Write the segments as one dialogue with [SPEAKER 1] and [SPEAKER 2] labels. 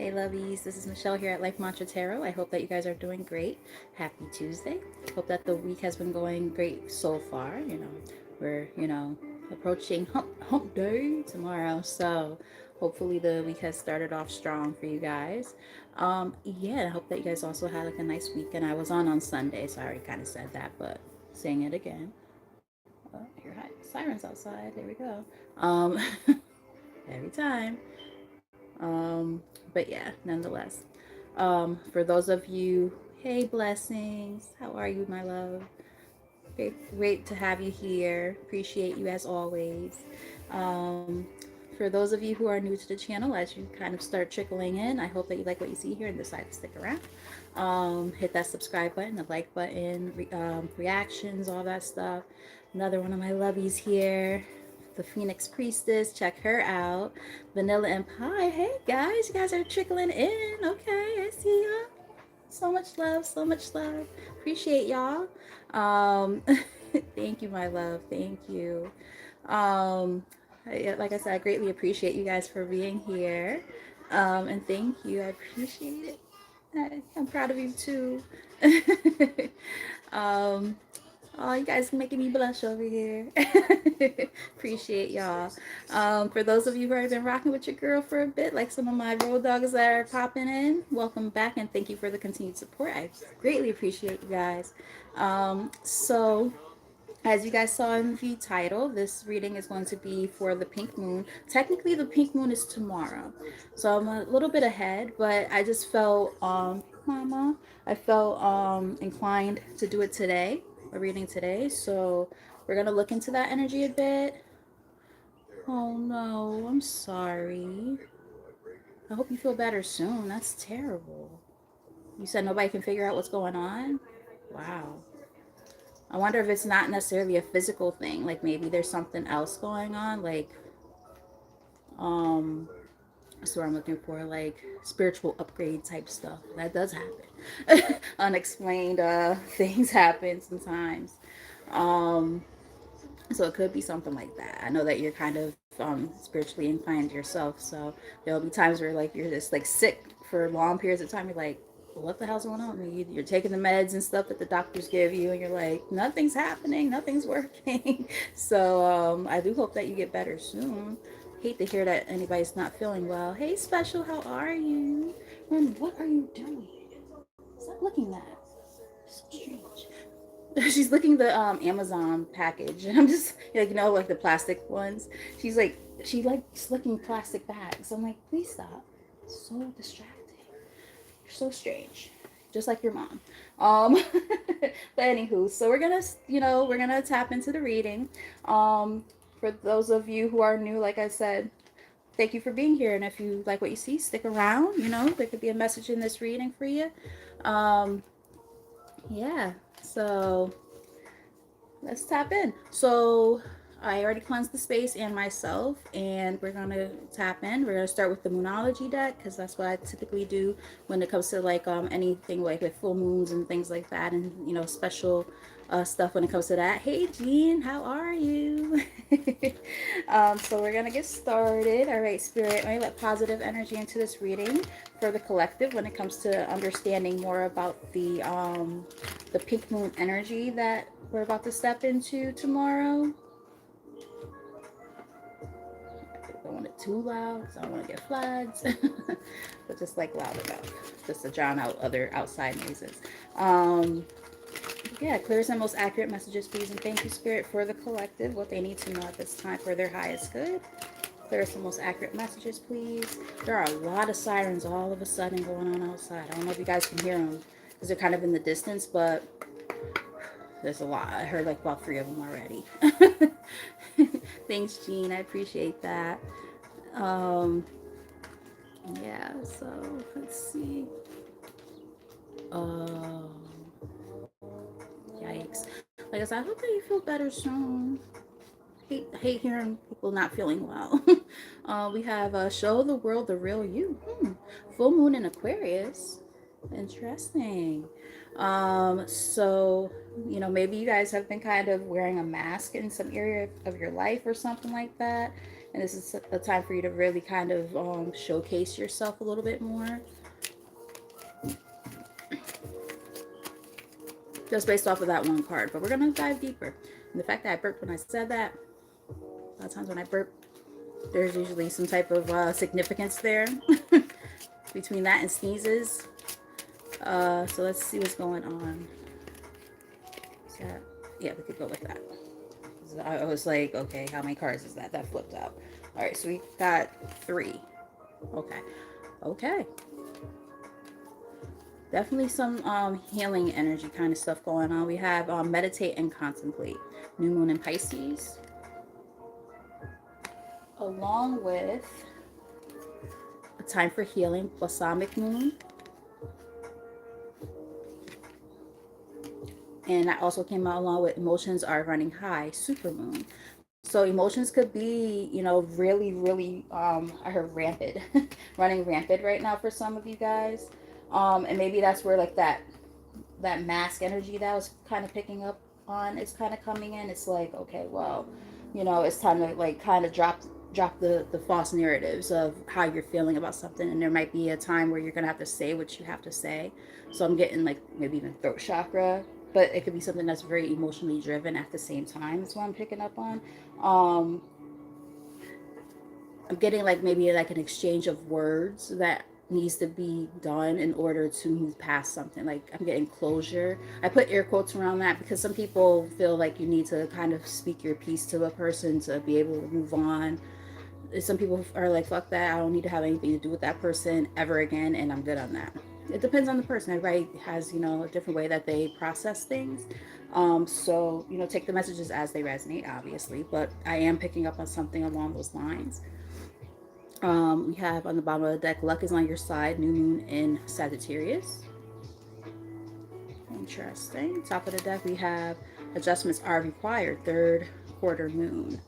[SPEAKER 1] Hey lovies, this is Michelle here at Life Mantra Tarot. I hope that you guys are doing great. Happy Tuesday. Hope that the week has been going great so far. We're, approaching hump day tomorrow. So hopefully the week has started off strong for you guys. Yeah, I hope that you guys also had like a nice weekend. I was on Sunday, so I already kind of said that, but saying it again. Here, hi, sirens outside. There we go. Um, every time. But yeah, nonetheless. For those of you, hey, blessings. How are you, my love? Great to have you here. Appreciate you as always. Um, for those of you who are new to the channel, as you kind of start trickling in, I hope that you like what you see here and decide to stick around. Hit that subscribe button, the like button, reactions, all that stuff. Another one of my lovies here, the Phoenix Priestess. Check her out. Vanilla and Pie. Hey guys, you guys are trickling in. Okay, I see y'all. So much love, so much love. Appreciate y'all. Um, thank you, my love. Thank you. Like I said, I greatly appreciate you guys for being here. And thank you. I appreciate it. I'm proud of you too. um, Oh, you guys making me blush over here. Appreciate y'all. For those of you who have been rocking with your girl for a bit, like some of my road dogs that are popping in, welcome back and thank you for the continued support. I greatly appreciate you guys. So as you guys saw in the title, this reading is going to be for the pink moon. Technically, the pink moon is tomorrow, so I'm a little bit ahead, but I just felt, mama, I felt inclined to do it today, a reading today. So we're gonna look into that energy a bit. Oh no, I'm sorry. I hope you feel better soon. That's terrible. You said nobody can figure out what's going on? Wow. I wonder if it's not necessarily a physical thing. Like maybe there's something else going on. Like, um, that's what I'm looking for. Like spiritual upgrade type stuff. That does happen. Unexplained things happen sometimes. Um, so it could be something like that. I know that you're kind of spiritually inclined yourself. So there'll be times where like you're just like sick for long periods of time. You're like, what the hell's going on? I mean, you're taking the meds and stuff that the doctors give you, and you're like, nothing's happening, nothing's working. So I do hope that you get better soon. Hate to hear that anybody's not feeling well. Hey, special, how are you? And what are you doing? Stop looking that. So strange. She's looking the Amazon package, and I'm just like, like the plastic ones. She likes looking plastic bags. I'm like, please stop. It's so distracting. You're so strange, just like your mom. But anywho, so we're gonna tap into the reading. For those of you who are new, like I said, thank you for being here. And if you like what you see, stick around. There could be a message in this reading for you. Um, yeah. So let's tap in. So I already cleansed the space and myself, and we're gonna tap in. We're gonna start with the Moonology deck because that's what I typically do when it comes to like anything like with full moons and things like that, and special stuff when it comes to that. Hey Jean, how are you? So we're gonna get started. All right, Spirit, let me let positive energy into this reading for the collective when it comes to understanding more about the pink moon energy that we're about to step into tomorrow. I don't want it too loud because I don't want to get flags, but just like loud enough, just to drown out other outside noises. Um, yeah, clearest and most accurate messages, please, and thank you, Spirit, for the collective, what they need to know at this time for their highest good. Clearest and most accurate messages, please. There are a lot of sirens all of a sudden going on outside. I don't know if you guys can hear them because they're kind of in the distance, but there's a lot. I heard like about 3 of them already. Thanks, Jean. I appreciate that. Um, yeah, so let's see. Um, Yikes. Like I said, I hope that you feel better soon. Hate hearing people not feeling well. We have Show the World the Real You. Full Moon in Aquarius. Interesting. So, maybe you guys have been kind of wearing a mask in some area of your life or something like that. And this is a time for you to really kind of showcase yourself a little bit more, just based off of that one card. But we're going to dive deeper. And the fact that I burped when I said that, a lot of times when I burp, there's usually some type of significance there between that and sneezes. So let's see what's going on. Is that, yeah, we could go with that. I was like, okay, how many cards is that? That flipped out. All right, so we got 3. Okay. Okay. Definitely some healing energy kind of stuff going on. We have meditate and contemplate. New moon in Pisces. Along with a time for healing, balsamic moon. And that also came out along with emotions are running high, super moon. So emotions could be, you know, really, really, I heard rampant, running rampant right now for some of you guys. And maybe that's where like that mask energy that I was kind of picking up on is kind of coming in. It's like, okay, well, you know, it's time to like kind of drop the false narratives of how you're feeling about something. And there might be a time where you're gonna have to say what you have to say. So I'm getting like maybe even throat chakra, but it could be something that's very emotionally driven at the same time. That's what I'm picking up on. um I'm getting like maybe like an exchange of words that needs to be done in order to move past something. Like I'm getting closure. I put air quotes around that because some people feel like you need to kind of speak your piece to a person to be able to move on. Some people are like, fuck that, I don't need to have anything to do with that person ever again, and I'm good on that. It depends on the person. Everybody has, you know, a different way that they process things. So, you know, take the messages as they resonate, obviously, but I am picking up on something along those lines. We have on the bottom of the deck, luck is on your side, new moon in Sagittarius. Interesting. Top of the deck, we have adjustments are required, third quarter moon.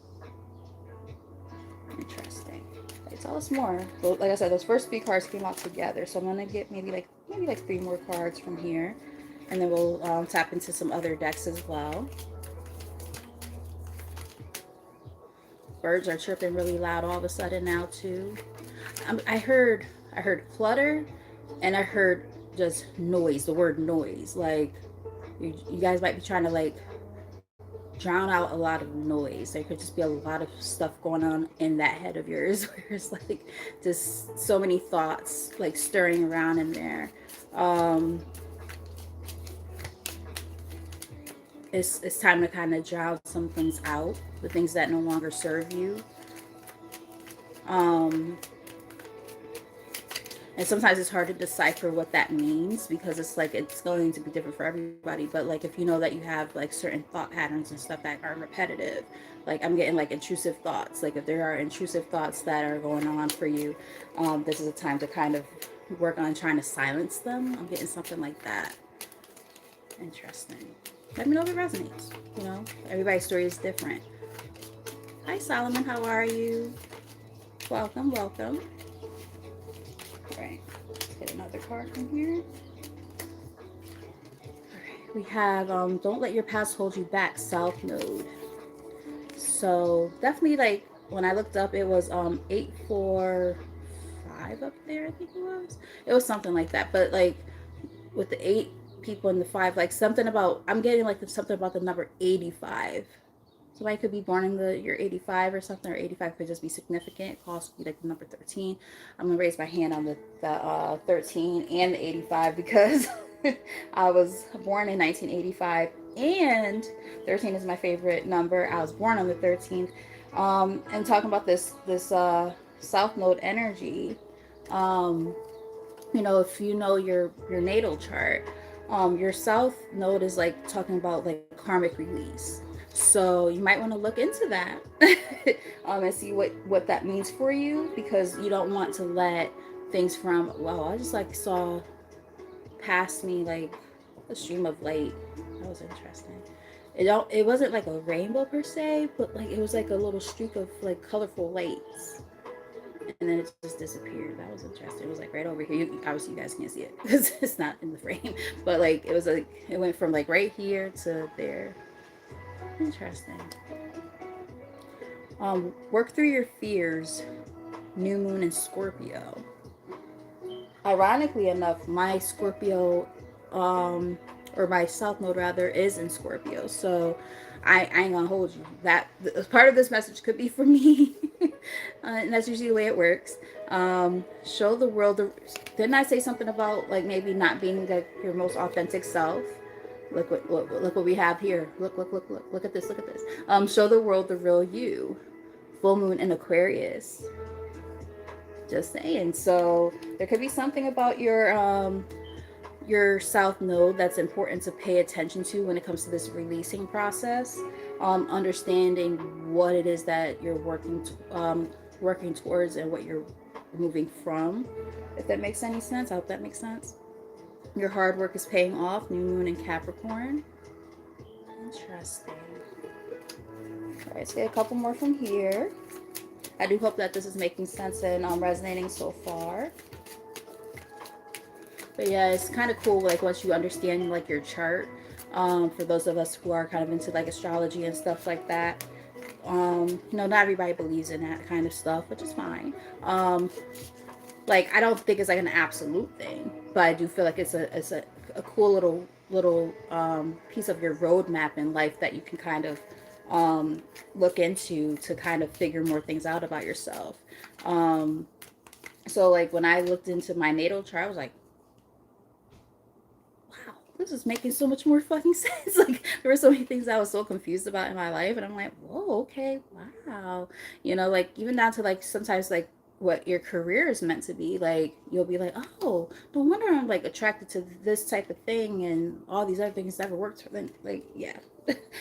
[SPEAKER 1] Interesting. Okay, tell us more. Well, like I said, those first 3 cards came out together, so I'm gonna get maybe like 3 more cards from here, and then we'll tap into some other decks as well. Birds are chirping really loud all of a sudden now too. I heard clutter, and I heard just noise. The word noise. Like you guys might be trying to like drown out a lot of noise. There could just be a lot of stuff going on in that head of yours, where it's like just so many thoughts like stirring around in there. Um, it's time to kind of drown some things out, the things that no longer serve you. Um, and sometimes it's hard to decipher what that means because it's like it's going to be different for everybody. But like if you know that you have like certain thought patterns and stuff that are repetitive, like I'm getting like intrusive thoughts. Like if there are intrusive thoughts that are going on for you, this is a time to kind of work on trying to silence them. I'm getting something like that. Interesting. Let me know if it resonates. You know, everybody's story is different. Hi Solomon, how are you? Welcome, welcome. All right, let's get another card from here. All right, we have don't let your past hold you back, South Node. So definitely like when I looked up, it was 845 up there. I think it was. It was something like that. But like with the 8 people in the 5, like something about I'm getting like something about the number 85. Somebody could be born in the year 85 or something, or 85 could just be significant. It could also be like the number 13. I'm gonna raise my hand on the 13 and the 85 because I was born in 1985 and 13 is my favorite number. I was born on the 13th. And talking about this South Node energy, um, you know, if you know your natal chart, your South Node is like talking about like karmic release. So you might want to look into that and see what that means for you, because you don't want to let things from, wow, I just like saw past me like a stream of light. That was interesting. It wasn't like a rainbow per se, but like it was like a little streak of like colorful lights, and then it just disappeared. That was interesting. It was like right over here. Obviously, you guys can't see it because it's not in the frame, but like it was like it went from like right here to there. Interesting. Work through your fears. New moon in Scorpio. Ironically enough, my Scorpio, or my South Node rather, is in Scorpio. So I ain't gonna hold you. That part of this message could be for me, and that's usually the way it works. Show the world. Didn't I say something about like maybe not being like your most authentic self? Look what we have here. Look at this. Look at this. Show the world the real you. Full moon in Aquarius. Just saying. So there could be something about your south node that's important to pay attention to when it comes to this releasing process. Understanding what it is that you're working towards and what you're moving from. If that makes any sense, I hope that makes sense. Your hard work is paying off. New moon in Capricorn. Interesting. All right, let's get a couple more from here. I do hope that this is making sense and resonating so far. But yeah, it's kind of cool, like once you understand like your chart, for those of us who are kind of into like astrology and stuff like that. Not everybody believes in that kind of stuff, which is fine. Like I don't think it's like an absolute thing, but I do feel like it's a cool little piece of your roadmap in life that you can kind of look into to kind of figure more things out about yourself. So like when I looked into my natal chart, I was like, wow, this is making so much more fucking sense. Like there were so many things I was so confused about in my life, and I'm like, whoa, okay, wow. Like even down to like sometimes like what your career is meant to be. Like you'll be like, oh, no wonder I'm like attracted to this type of thing, and all these other things never worked for them. Like yeah.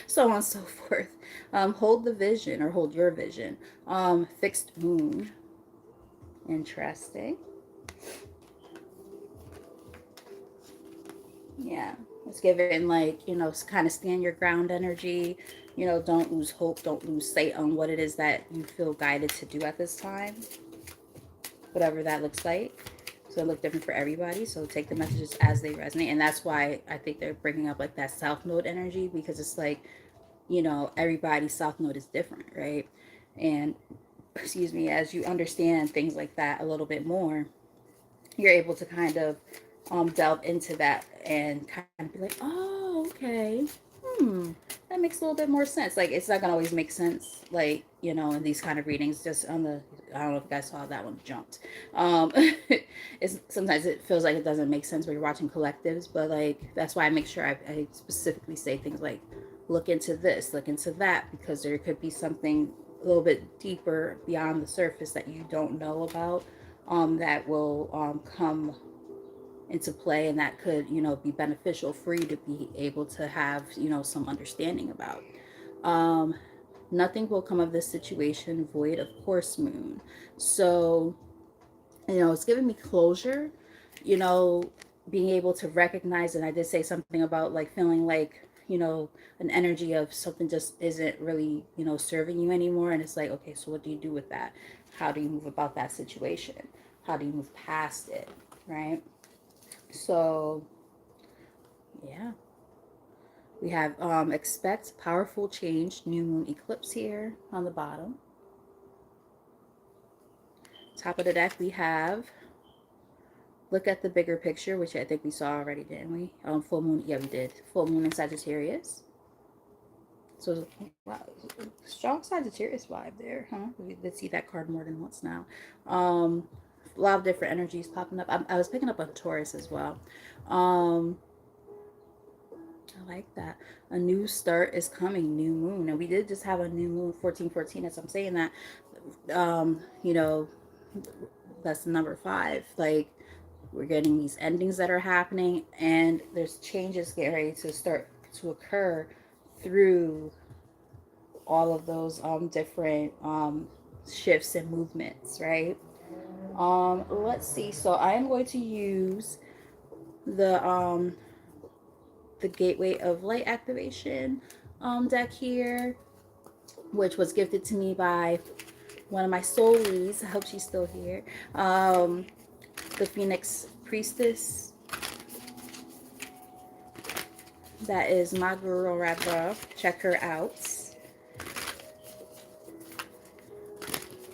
[SPEAKER 1] So on and so forth. Hold the vision or hold your vision. Fixed moon. Interesting. Yeah. Let's give it in like, kind of stand your ground energy. Don't lose hope. Don't lose sight on what it is that you feel guided to do at this time. Whatever that looks like. So it look different for everybody. So take the messages as they resonate. And that's why I think they're bringing up like that South Node energy, because it's like, everybody's South Node is different, right? And excuse me, as you understand things like that a little bit more, you're able to kind of delve into that and kind of be like, oh, okay, that makes a little bit more sense. Like it's not gonna always make sense, like in these kind of readings. Just on the, I don't know if you guys saw that one jumped. Um, it's sometimes it feels like it doesn't make sense when you're watching collectives, but like that's why I make sure I specifically say things like, look into this, look into that, because there could be something a little bit deeper beyond the surface that you don't know about, that will come into play, and that could be beneficial for you to be able to have some understanding about. um Nothing will come of this situation void of course moon. So it's giving me closure, you know being able to recognize. And I did say something about like feeling like an energy of something just isn't really serving you anymore, and it's like, okay, so what do you do with that? How do you move about that situation? How do you move past it, right? So yeah, we have expect powerful change, new moon eclipse here on the bottom. Top of the deck we have look at the bigger picture, which I think we saw already, didn't we? Full moon, yeah, we did. Full moon in Sagittarius. So wow, strong Sagittarius vibe there, huh? We did see that card more than once now. A lot of different energies popping up. I was picking up on Taurus as well. Um, I like that. A new start is coming, new moon. And we did just have a new moon, 1414. As I'm saying that, um, you know, that's the number 5. Like, we're getting these endings that are happening, and there's changes getting ready to start to occur through all of those different shifts and movements, right? Let's see. So I am going to use the Gateway of Light activation deck here, which was gifted to me by one of my soulies. I hope she's still here. The Phoenix Priestess. That is my girl right there. Check her out.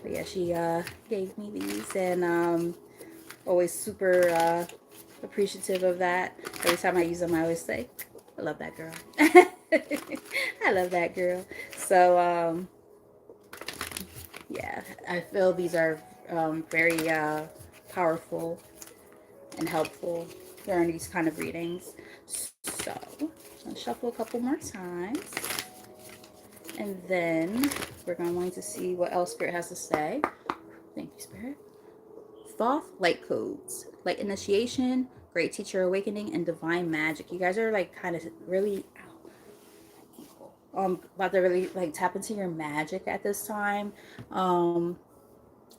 [SPEAKER 1] But yeah, she gave me these, and always super appreciative of that. Every time I use them, I always say, I love that girl. I love that girl. So yeah, I feel these are very powerful and helpful during these kind of readings. So I'll shuffle a couple more times, and then we're going to see what else Spirit has to say. Thank you, Spirit. Thoth light codes, light initiation, great teacher awakening, and divine magic. You guys are like kind of really about to really like tap into your magic at this time. I'm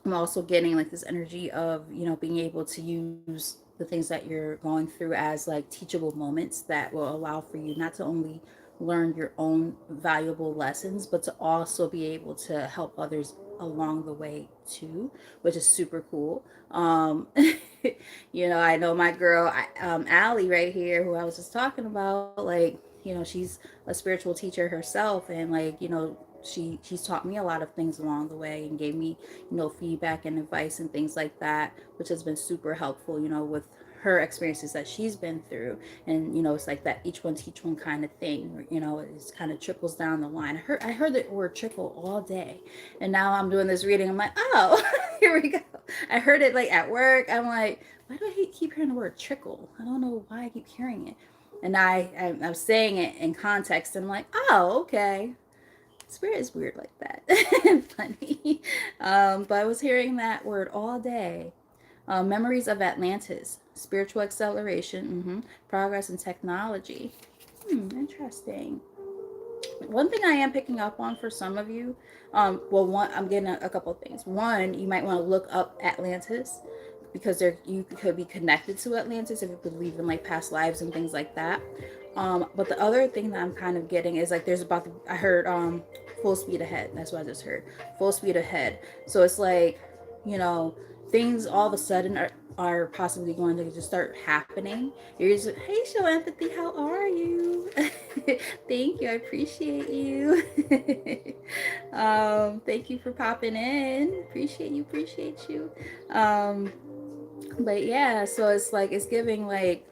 [SPEAKER 1] also getting like this energy of, you know, being able to use the things that you're going through as like teachable moments that will allow for you not to only learn your own valuable lessons, but to also be able to help others along the way too, which is super cool. You know, I know my girl, Allie right here, who I was just talking about, like, you know, she's a spiritual teacher herself, and like, you know, she's taught me a lot of things along the way and gave me, you know, feedback and advice and things like that, which has been super helpful, you know, with her experiences that she's been through. And you know, it's like that each one teach one kind of thing, you know, it just kind of trickles down the line. I heard the word trickle all day, and now I'm doing this reading, I'm like, oh, here we go. I heard it like at work, I'm like, why do I keep hearing the word trickle? I don't know why I keep hearing it. And I'm saying it in context, and I'm like, oh, okay. Spirit is weird like that. Funny. But I was hearing that word all day. Memories of Atlantis, spiritual acceleration, progress and technology. Interesting. One thing I am picking up on for some of you, well, one, I'm getting a couple of things. One, you might want to look up Atlantis because there you could be connected to Atlantis if you believe in like past lives and things like that. But the other thing that I'm kind of getting is like there's about I heard full speed ahead. That's what I just heard. Full speed ahead. So it's like, you know, things all of a sudden are possibly going to just start happening. You're just, hey, show empathy, how are you? Thank you, I appreciate you. Thank you for popping in. Appreciate you. But yeah, so it's like it's giving like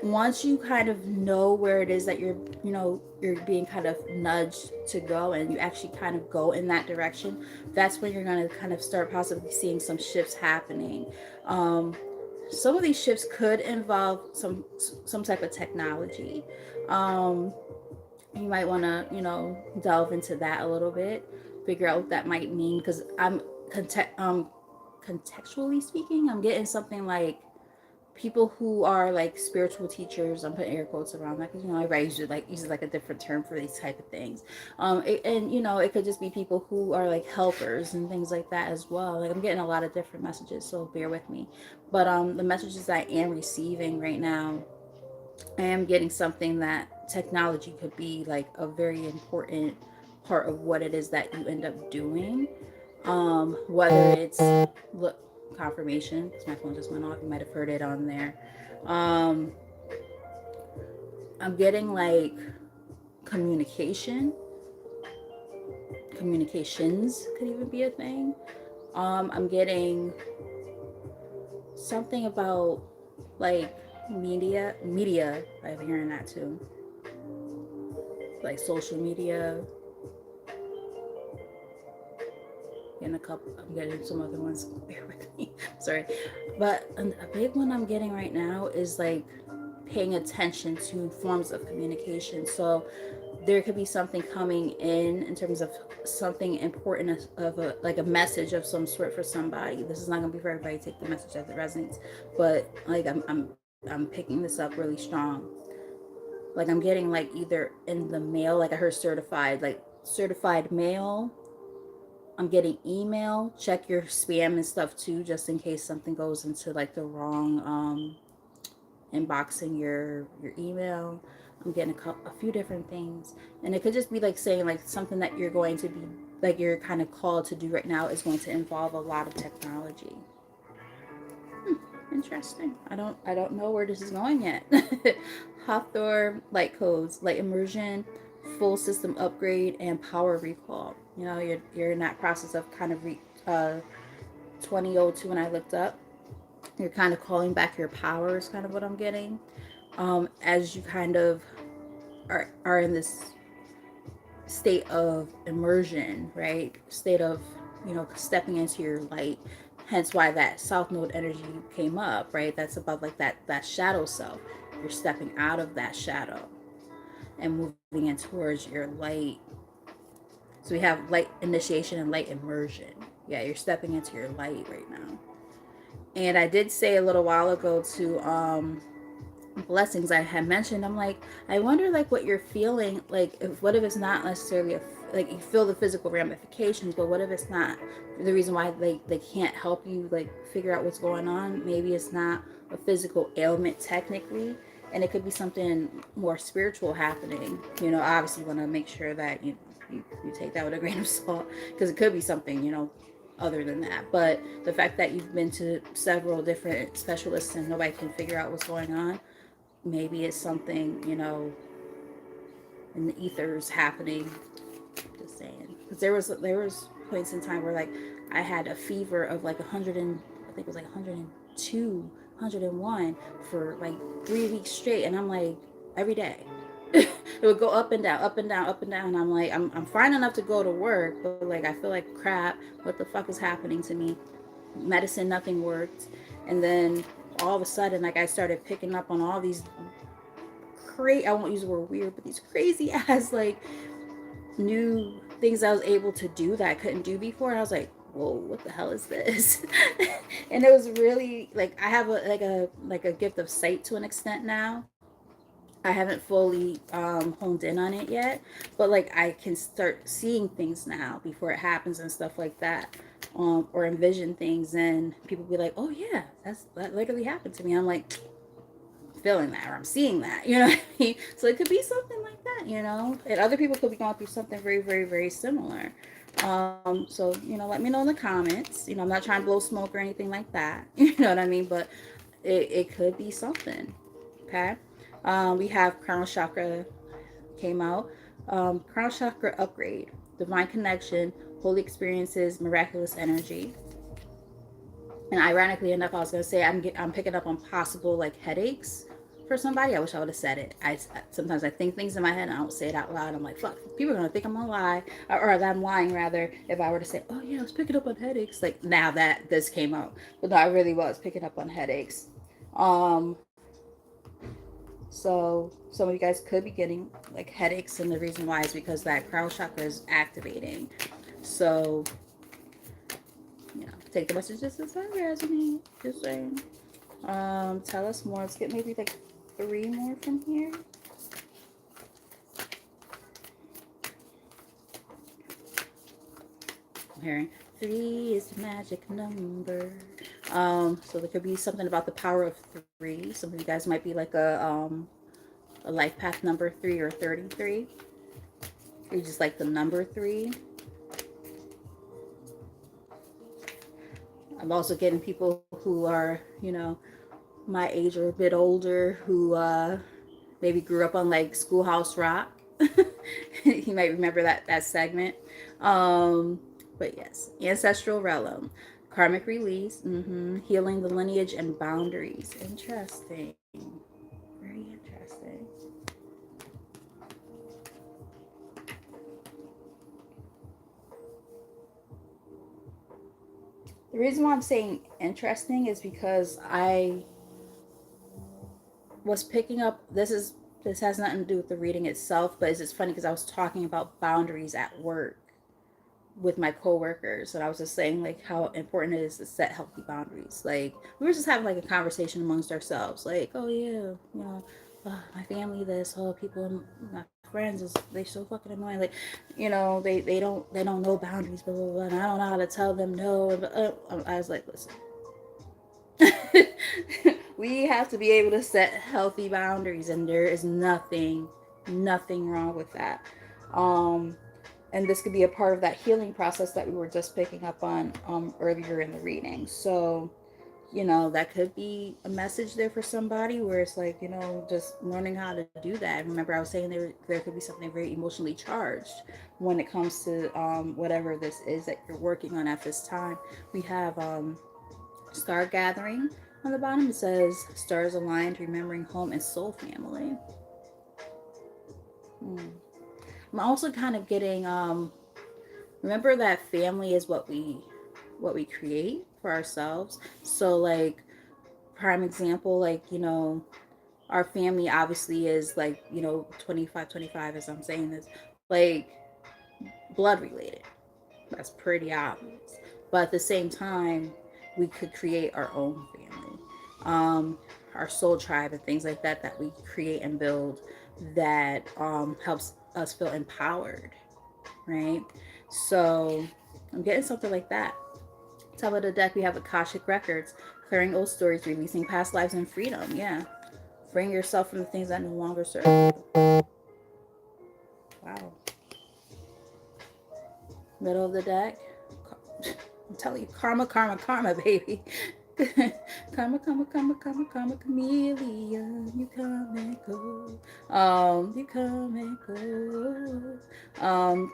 [SPEAKER 1] once you kind of know where it is that you're, you know, you're being kind of nudged to go and you actually kind of go in that direction, that's when you're going to kind of start possibly seeing some shifts happening. Some of these shifts could involve some type of technology. You might want to, you know, delve into that a little bit, figure out what that might mean, because contextually speaking, I'm getting something like people who are like spiritual teachers. I'm putting air quotes around that because, you know, everybody uses like a different term for these type of things. And you know, it could just be people who are like helpers and things like that as well. Like I'm getting a lot of different messages, so bear with me. But the messages I am receiving right now, I am getting something that technology could be like a very important part of what it is that you end up doing. Whether it's look confirmation, because my phone just went off. You might have heard it on there. Um, I'm getting like communication. Communications could even be a thing. I'm getting something about like media. I'm hearing that too, like social media. And a couple, I'm getting some other ones, bear with me. Sorry. But a big one I'm getting right now is like paying attention to forms of communication. So there could be something coming in terms of something important of a like a message of some sort for somebody. This is not going to be for everybody. Take the message as it resonates, but like I'm picking this up really strong. Like I'm getting like either in the mail, like I heard certified mail. I'm getting email. Check your spam and stuff too, just in case something goes into like the wrong inbox in your email. I'm getting a few different things, and it could just be like saying like something that you're going to be like you're kind of called to do right now is going to involve a lot of technology. Interesting. I don't know where this is going yet. Hawthorne light codes, light immersion, full system upgrade, and power recall. You know, you're in that process of kind of 2002 when I looked up. You're kind of calling back your power is kind of what I'm getting. As you kind of are in this state of immersion, right? State of, stepping into your light. Hence why that south node energy came up, right? That's above like that shadow self. You're stepping out of that shadow and moving in towards your light. So we have light initiation and light immersion. Yeah, you're stepping into your light right now. And I did say a little while ago to blessings I had mentioned, I'm like, I wonder like what you're feeling, like what if it's not necessarily like you feel the physical ramifications, but what if it's not the reason why they can't help you like figure out what's going on. Maybe it's not a physical ailment technically, and it could be something more spiritual happening. Obviously you want to make sure that you take that with a grain of salt, because it could be something other than that. But the fact that you've been to several different specialists and nobody can figure out what's going on, maybe it's something in the ethers happening. Just saying, because there was points in time where like I had a fever of like 100 and I think it was like 102, 101 for like 3 weeks straight, and I'm like every day. It would go up and down, up and down, up and down. I'm like, I'm fine enough to go to work, but like I feel like crap. What the fuck is happening to me? Medicine, nothing worked, and then all of a sudden, like I started picking up on all these I won't use the word weird, but these crazy ass like new things I was able to do that I couldn't do before. And I was like, whoa, what the hell is this? And it was really like I have a gift of sight to an extent now. I haven't fully honed in on it yet, but like I can start seeing things now before it happens and stuff like that, or envision things, and people be like, "Oh yeah, that literally happened to me." I'm like, feeling that or I'm seeing that, you know what I mean? So it could be something like that. And other people could be going through something very, very, very similar. So, let me know in the comments. I'm not trying to blow smoke or anything like that. You know what I mean? But it could be something. Okay. We have crown chakra came out. Crown chakra upgrade, divine connection, holy experiences, miraculous energy. And ironically enough, I was gonna say I'm picking up on possible like headaches for somebody. I wish I would have said it. I sometimes I think things in my head and I don't say it out loud. I'm like, fuck, people are gonna think I'm gonna lie, or that I'm lying rather. If I were to say, oh yeah, I was picking up on headaches, like now that this came out, but no, I really was picking up on headaches. Um, so some of you guys could be getting like headaches, and the reason why is because that crown chakra is activating. So take the messages as they resonate. Just saying. Tell us more. Let's get maybe like 3 more from here. I'm hearing 3 is the magic number. So there could be something about the power of 3. Some of you guys might be like a life path number 3 or 33. Or you just like the number 3. I'm also getting people who are, my age or a bit older who maybe grew up on like Schoolhouse Rock. You might remember that segment. But yes, ancestral realm, karmic release, healing the lineage and boundaries. Interesting. Very interesting. The reason why I'm saying interesting is because I was picking up this has nothing to do with the reading itself, but it's just funny because I was talking about boundaries at work with my coworkers, and I was just saying like how important it is to set healthy boundaries. Like we were just having like a conversation amongst ourselves, like, oh yeah, my family this, oh people, my friends is they so fucking annoying. Like, they don't know boundaries, blah blah blah. And I don't know how to tell them no. I was like, listen, we have to be able to set healthy boundaries, and there is nothing wrong with that. Um, and this could be a part of that healing process that we were just picking up on earlier in the reading. So that could be a message there for somebody where it's like, just learning how to do that. Remember, I was saying there could be something very emotionally charged when it comes to whatever this is that you're working on at this time. We have star gathering on the bottom. It says stars aligned, remembering home and soul family. I'm also kind of getting remember that family is what we create for ourselves. So like prime example, like our family obviously is like 25 as I'm saying this, like blood related. That's pretty obvious. But at the same time, we could create our own family, our soul tribe, and things like that we create and build that helps us feel empowered, right? So I'm getting something like that. Top of the deck, we have Akashic Records, clearing old stories, releasing past lives, and freedom. Yeah. Bring yourself from the things that no longer serve you. Wow. Middle of the deck. I'm telling you, karma, karma, karma, baby. Karma, karma, karma, karma, karma, chameleon. You come and go. You come and go.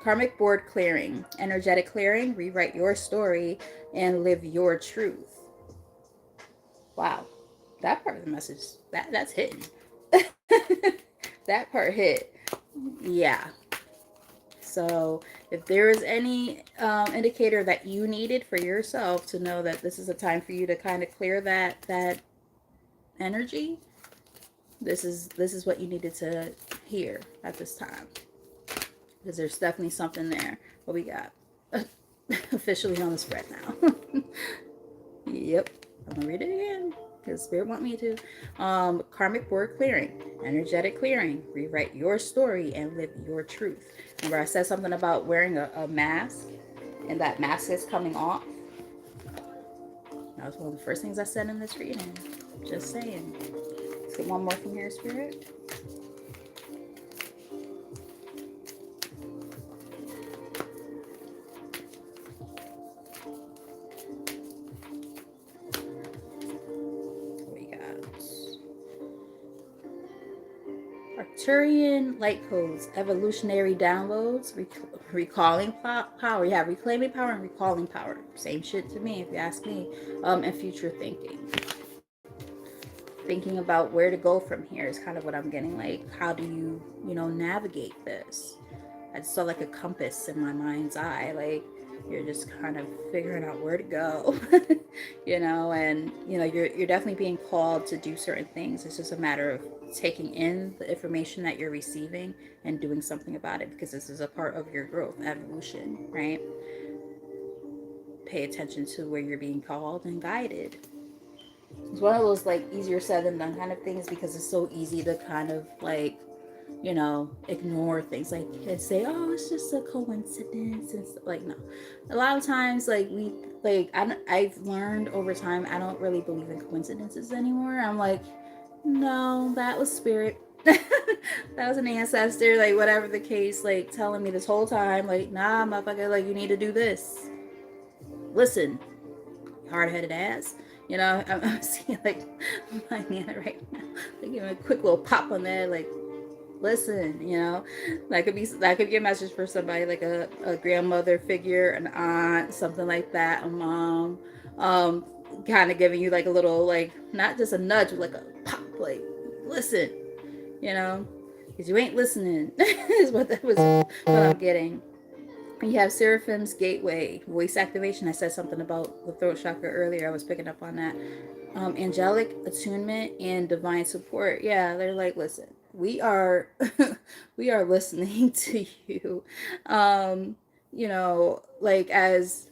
[SPEAKER 1] Karmic board clearing, energetic clearing. Rewrite your story and live your truth. Wow, that part of the message that's hitting. That part hit. Yeah. So if there is any indicator that you needed for yourself to know that this is a time for you to kind of clear that energy, this is what you needed to hear at this time, because there's definitely something there. What we got? Officially on the spread now. Yep. I'm gonna read it again because Spirit want me to. Karmic board clearing, energetic clearing. Rewrite your story and live your truth. Remember, I said something about wearing a mask, and that mask is coming off. That was one of the first things I said in this reading. Just saying. Let's get one more from here, Spirit. What we got? Arcturian light codes, evolutionary downloads, recalling power. Yeah, reclaiming power and recalling power. Same shit to me, if you ask me. And future thinking. Thinking about where to go from here is kind of what I'm getting. Like, how do you, navigate this? I just saw like a compass in my mind's eye. Like, you're just kind of figuring out where to go, and you're definitely being called to do certain things. It's just a matter of taking in the information that you're receiving and doing something about it, because this is a part of your growth, evolution, right? Pay attention to where you're being called and guided. It's one of those like easier said than done kind of things, because it's so easy to kind of like ignore things like and say, oh, it's just a coincidence and stuff. Like, no, a lot of times, like I've learned over time, I don't really believe in coincidences anymore. I'm like, no, that was spirit. That was an ancestor, like whatever the case, like telling me this whole time, like, nah, motherfucker, like you need to do this. Listen, hard-headed ass. I'm seeing like my nana right now, like giving a quick little pop on that, like, listen, that could be a message for somebody, like a grandmother figure, an aunt, something like that, a mom, kind of giving you like a little, like, not just a nudge, but like a pop, like, listen, because you ain't listening. Is what that was what I'm getting. You have Seraphim's Gateway, voice activation. I said something about the throat chakra earlier. I was picking up on that. Angelic attunement and divine support. Yeah, they're like, listen, we are, we are listening to you. Like as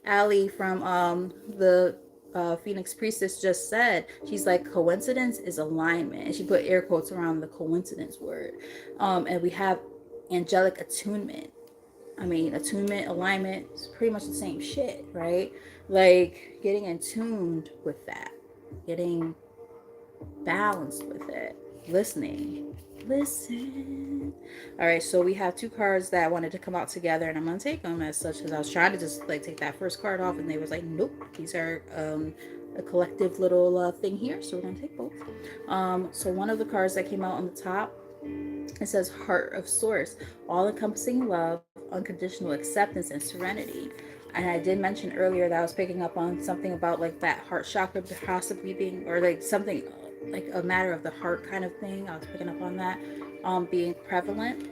[SPEAKER 1] Allie from the Phoenix Priestess just said, she's like, coincidence is alignment, and she put air quotes around the coincidence word. And we have angelic attunement. I mean, attunement, alignment, it's pretty much the same shit, right? Like getting in tuned with that, getting balanced with it, listening. Listen. All right, so we have two cards that wanted to come out together, and I'm gonna take them as such, because I was trying to just like take that first card off, and they was like, nope, these are a collective little thing here. So we're going to take both. So one of the cards that came out on the top, it says Heart of Source, all encompassing love, unconditional acceptance, and serenity. And I did mention earlier that I was picking up on something about like that heart chakra possibly being, or like something like a matter of the heart kind of thing. I was picking up on that being prevalent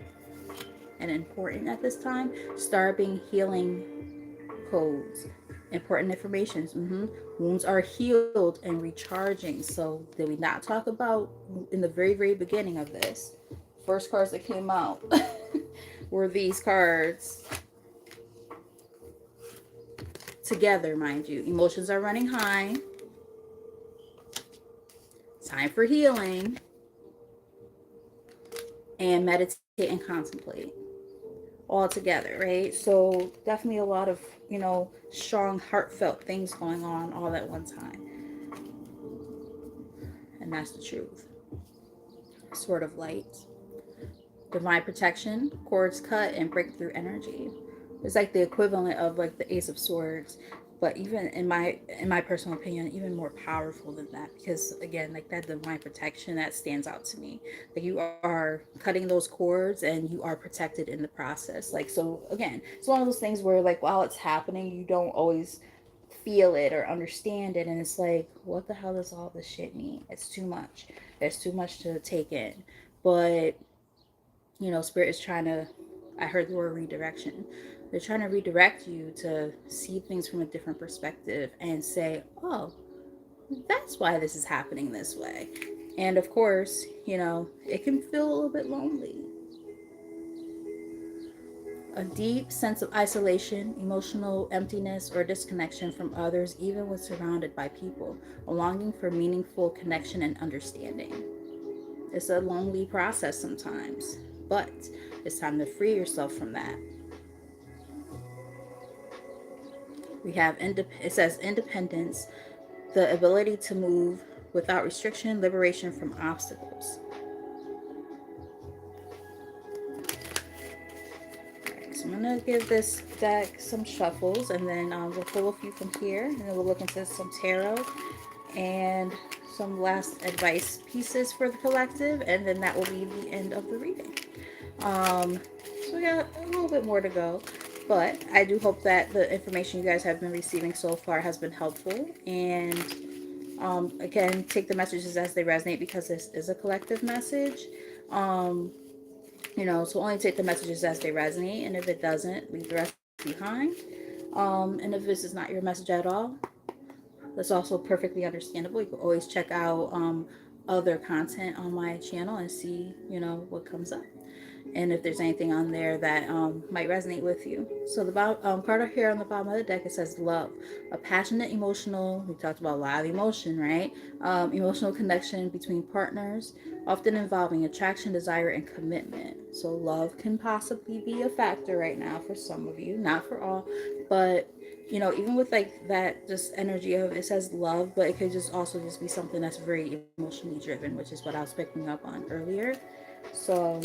[SPEAKER 1] and important at this time. Star being healing codes, important information. Wounds are healed and recharging. So did we not talk about in the very beginning of this? First cards that came out were these cards together, mind you. Emotions are running high. Time for healing. And meditate and contemplate. All together, right? So definitely a lot of, strong, heartfelt things going on all at one time. And that's the truth. Sword of light. Divine protection, cords cut, and breakthrough energy. It's like the equivalent of like the Ace of Swords, but even in my personal opinion, even more powerful than that, because again, like that divine protection, that stands out to me. Like you are cutting those cords and you are protected in the process. Like, so again, it's one of those things where like while it's happening, you don't always feel it or understand it, and it's like, what the hell does all this shit mean? It's too much. There's too much to take in. But Spirit is trying to, I heard the word redirection. They're trying to redirect you to see things from a different perspective and say, oh, that's why this is happening this way. And of course, it can feel a little bit lonely. A deep sense of isolation, emotional emptiness, or disconnection from others, even when surrounded by people. A longing for meaningful connection and understanding. It's a lonely process sometimes, but it's time to free yourself from that. We have, it says independence, the ability to move without restriction, liberation from obstacles. Right, so I'm going to give this deck some shuffles, and then we'll pull a few from here, and then we'll look into some tarot and some last advice pieces for the collective, and then that will be the end of the reading. So we got a little bit more to go, but I do hope that the information you guys have been receiving so far has been helpful. And again, take the messages as they resonate, because this is a collective message. So only take the messages as they resonate, and if it doesn't, leave the rest behind. And if this is not your message at all, that's also perfectly understandable. You can always check out other content on my channel and see, what comes up. And if there's anything on there that might resonate with you. So the card here on the bottom of the deck, it says love, a passionate emotional, we talked about a lot of emotion, right? Emotional connection between partners, often involving attraction, desire, and commitment. So love can possibly be a factor right now for some of you, not for all, but even with like that just energy of, it says love, but it could just also just be something that's very emotionally driven, which is what I was picking up on earlier. So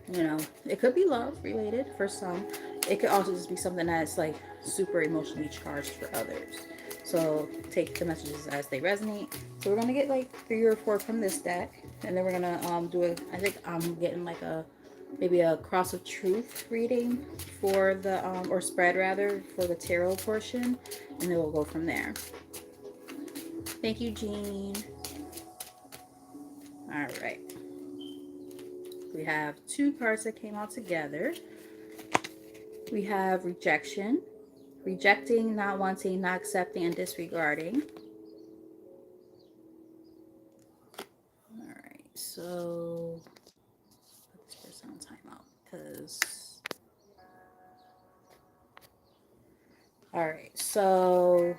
[SPEAKER 1] it could be love related for some. It could also just be something that's like super emotionally charged for others. So take the messages as they resonate. So we're gonna get like 3 or 4 from this deck, and then we're gonna I think I'm getting like maybe a cross of truth reading for the or spread rather for the tarot portion, and then we'll go from there. Thank you, Jean. All right. We have 2 cards that came out together. We have rejection, rejecting, not wanting, not accepting, and disregarding. All right, so put this person on timeout because. All right, so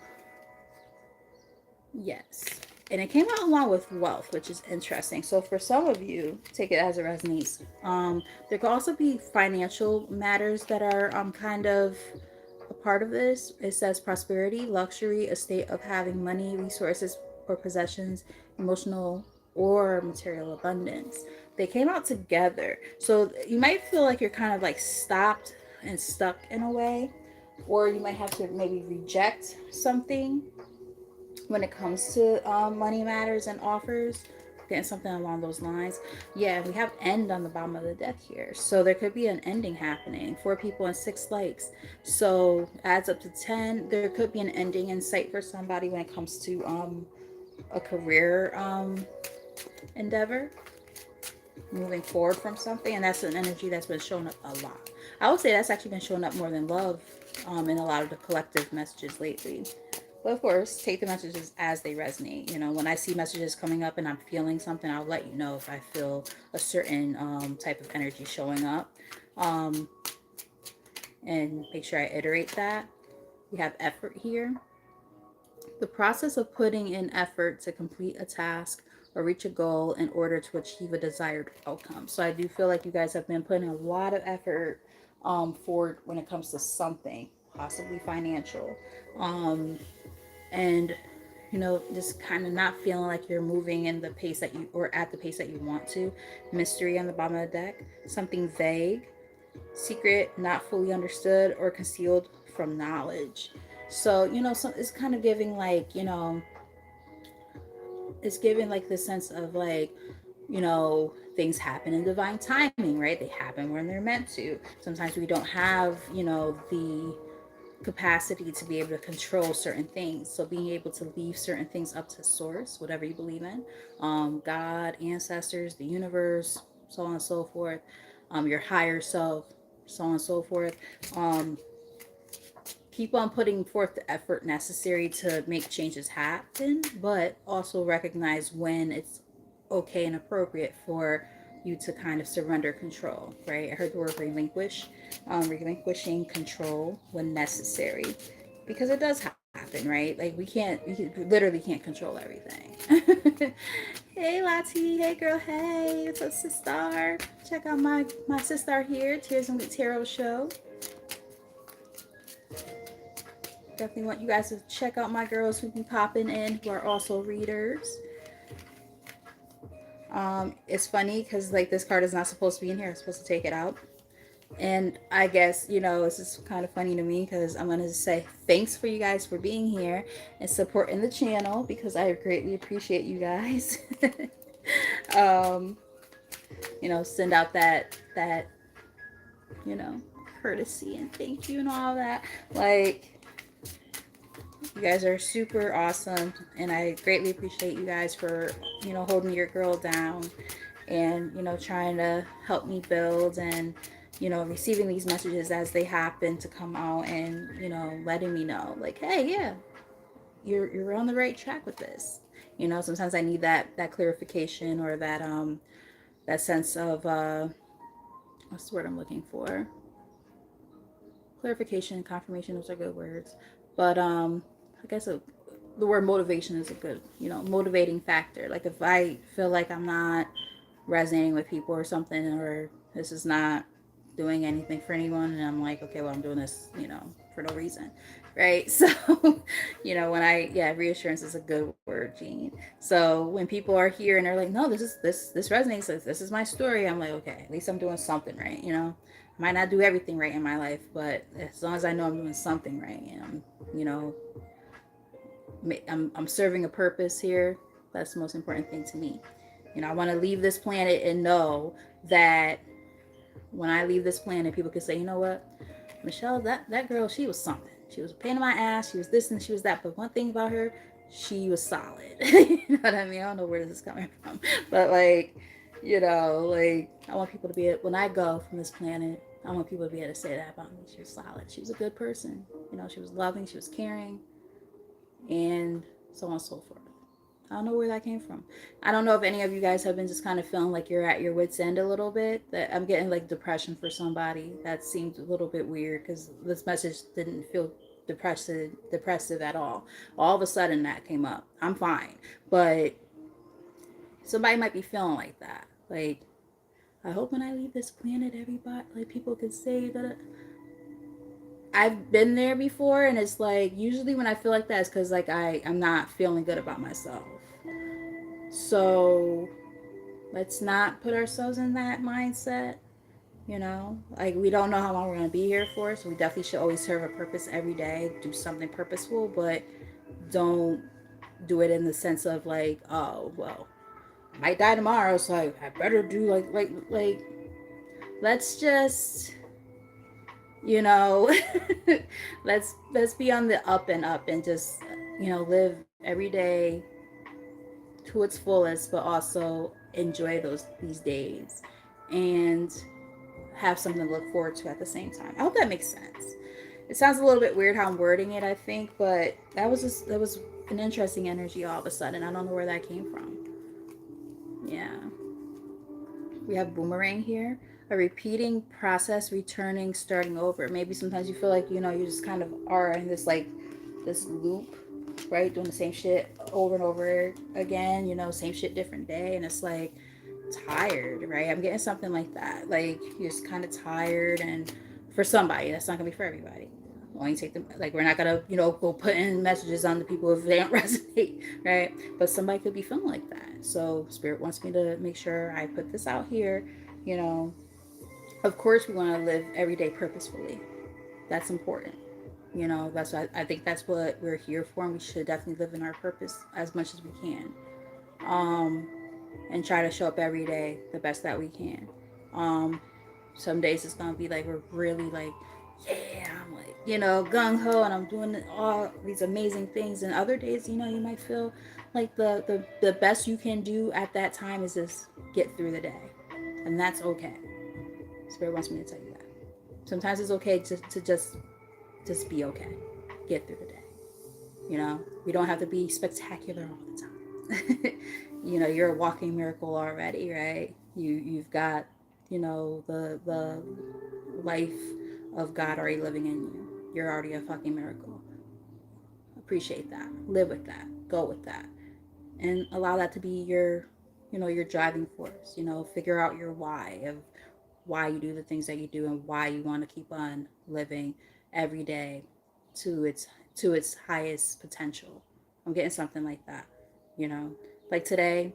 [SPEAKER 1] yes. And it came out along with wealth, which is interesting. So for some of you, take it as it resonates. There could also be financial matters that are kind of a part of this. It says prosperity, luxury, a state of having money, resources, or possessions, emotional or material abundance. They came out together. So you might feel like you're kind of like stopped and stuck in a way, or you might have to maybe reject something when it comes to money matters and offers, getting something along those lines. Yeah, we have end on the bottom of the deck here, so there could be an ending happening. Four people and six likes, so adds up to 10. There could be an ending in sight for somebody when it comes to a career endeavor, moving forward from something, and that's an energy that's been showing up a lot. I would say that's actually been showing up more than love in a lot of the collective messages lately. But of course, take the messages as they resonate. You know, when I see messages coming up and I'm feeling something, I'll let you know if I feel a certain type of energy showing up, um, and make sure I iterate that. We have effort here. The process of putting in effort to complete a task or reach a goal in order to achieve a desired outcome. So I do feel like you guys have been putting a lot of effort forward when it comes to something, possibly financial. Um, and just kind of not feeling like you're moving in the pace that you or at the pace that you want to. Mystery on the bottom of the deck, something vague, secret, not fully understood, or concealed from knowledge. So so it's kind of giving like it's giving like the sense of like things happen in divine timing, right? They happen when they're meant to. Sometimes we don't have the capacity to be able to control certain things. So being able to leave certain things up to source, whatever you believe in, God, ancestors, the universe, so on and so forth, your higher self, so on and so forth. Um, Keep on putting forth the effort necessary to make changes happen, but also recognize when it's okay and appropriate for you to kind of surrender control, right? I heard the word relinquish, relinquishing control when necessary, because it does happen, right? Like we literally can't control everything. Hey Lati, hey girl, hey, what's up, sister? Check out my sister here, Tears and Wheat Tarot show. Definitely want you guys to check out my girls who be popping in who are also readers. It's funny because like this card is not supposed to be in here. I'm supposed to take it out. And I guess, this is kind of funny to me because I'm going to say thanks for you guys for being here and supporting the channel because I greatly appreciate you guys. um, send out that, you know, courtesy and thank you and all that. Like, you guys are super awesome, and I greatly appreciate you guys for, holding your girl down and, trying to help me build and, receiving these messages as they happen to come out and, letting me know, like, hey, yeah, you're on the right track with this. Sometimes I need that clarification or that sense of what's the word I'm looking for? Clarification, confirmation, those are good words. But I guess the word motivation is a good, motivating factor. Like if I feel like I'm not resonating with people or something, or this is not doing anything for anyone, and I'm like, okay, well, I'm doing this, for no reason, right? So, reassurance is a good word, Gene. So when people are here and they're like, no, this resonates, this is my story, I'm like, okay, at least I'm doing something right. Might not do everything right in my life, but as long as I know I'm doing something right, and you know, I'm serving a purpose here. That's the most important thing to me. I want to leave this planet and know that when I leave this planet, people can say, you know what, Michelle, that girl, she was something. She was a pain in my ass. She was this and she was that. But one thing about her, she was solid. You know what I mean? I don't know where this is coming from, but like, like I want people to be when I go from this planet. I want people to be able to say that about me. She was solid. She was a good person. She was loving. She was caring, and so on and so forth. I don't know where that came from. I don't know if any of you guys have been just kind of feeling like you're at your wits' end a little bit. That I'm getting like depression for somebody. That seemed a little bit weird because this message didn't feel depressive at all. All of a sudden that came up. I'm fine, but somebody might be feeling like that. Like, I hope when I leave this planet, everybody, like, people can say that I've been there before, and it's like usually when I feel like that, it's because like I'm not feeling good about myself. So let's not put ourselves in that mindset. Like we don't know how long we're gonna be here for, so we definitely should always serve a purpose every day, do something purposeful, but don't do it in the sense of like, oh well, I might die tomorrow, so I better do like let's just, you know, let's be on the up and up and just, live every day to its fullest, but also enjoy these days and have something to look forward to at the same time. I hope that makes sense. It sounds a little bit weird how I'm wording it, I think, but that was an interesting energy all of a sudden. I don't know where that came from. Yeah. We have boomerang here. A repeating process, returning, starting over. Maybe sometimes you feel like, you just kind of are in this loop, right? Doing the same shit over and over again, same shit, different day. And it's like tired, right? I'm getting something like that. Like you're just kind of tired. And for somebody, that's not going to be for everybody. Only take them, like, we're not gonna, go put in messages on the people if they don't resonate, right? But somebody could be feeling like that. So Spirit wants me to make sure I put this out here. You know, of course, we want to live every day purposefully. That's important. That's what I think that's what we're here for, and we should definitely live in our purpose as much as we can. Um, and try to show up every day the best that we can. Um, some days it's gonna be like we're really like, yeah, I'm like, gung ho, and I'm doing all these amazing things. And other days, you might feel like the best you can do at that time is just get through the day, and that's okay. Spirit wants me to tell you that. Sometimes it's okay to just be okay, get through the day. We don't have to be spectacular all the time. You're a walking miracle already, right? You've got, the life of God already living in you. You're already a fucking miracle. Appreciate that. Live with that. Go with that. And allow that to be your driving force. Figure out your why of why you do the things that you do and why you want to keep on living every day to its highest potential. I'm getting something like that, you know. Like today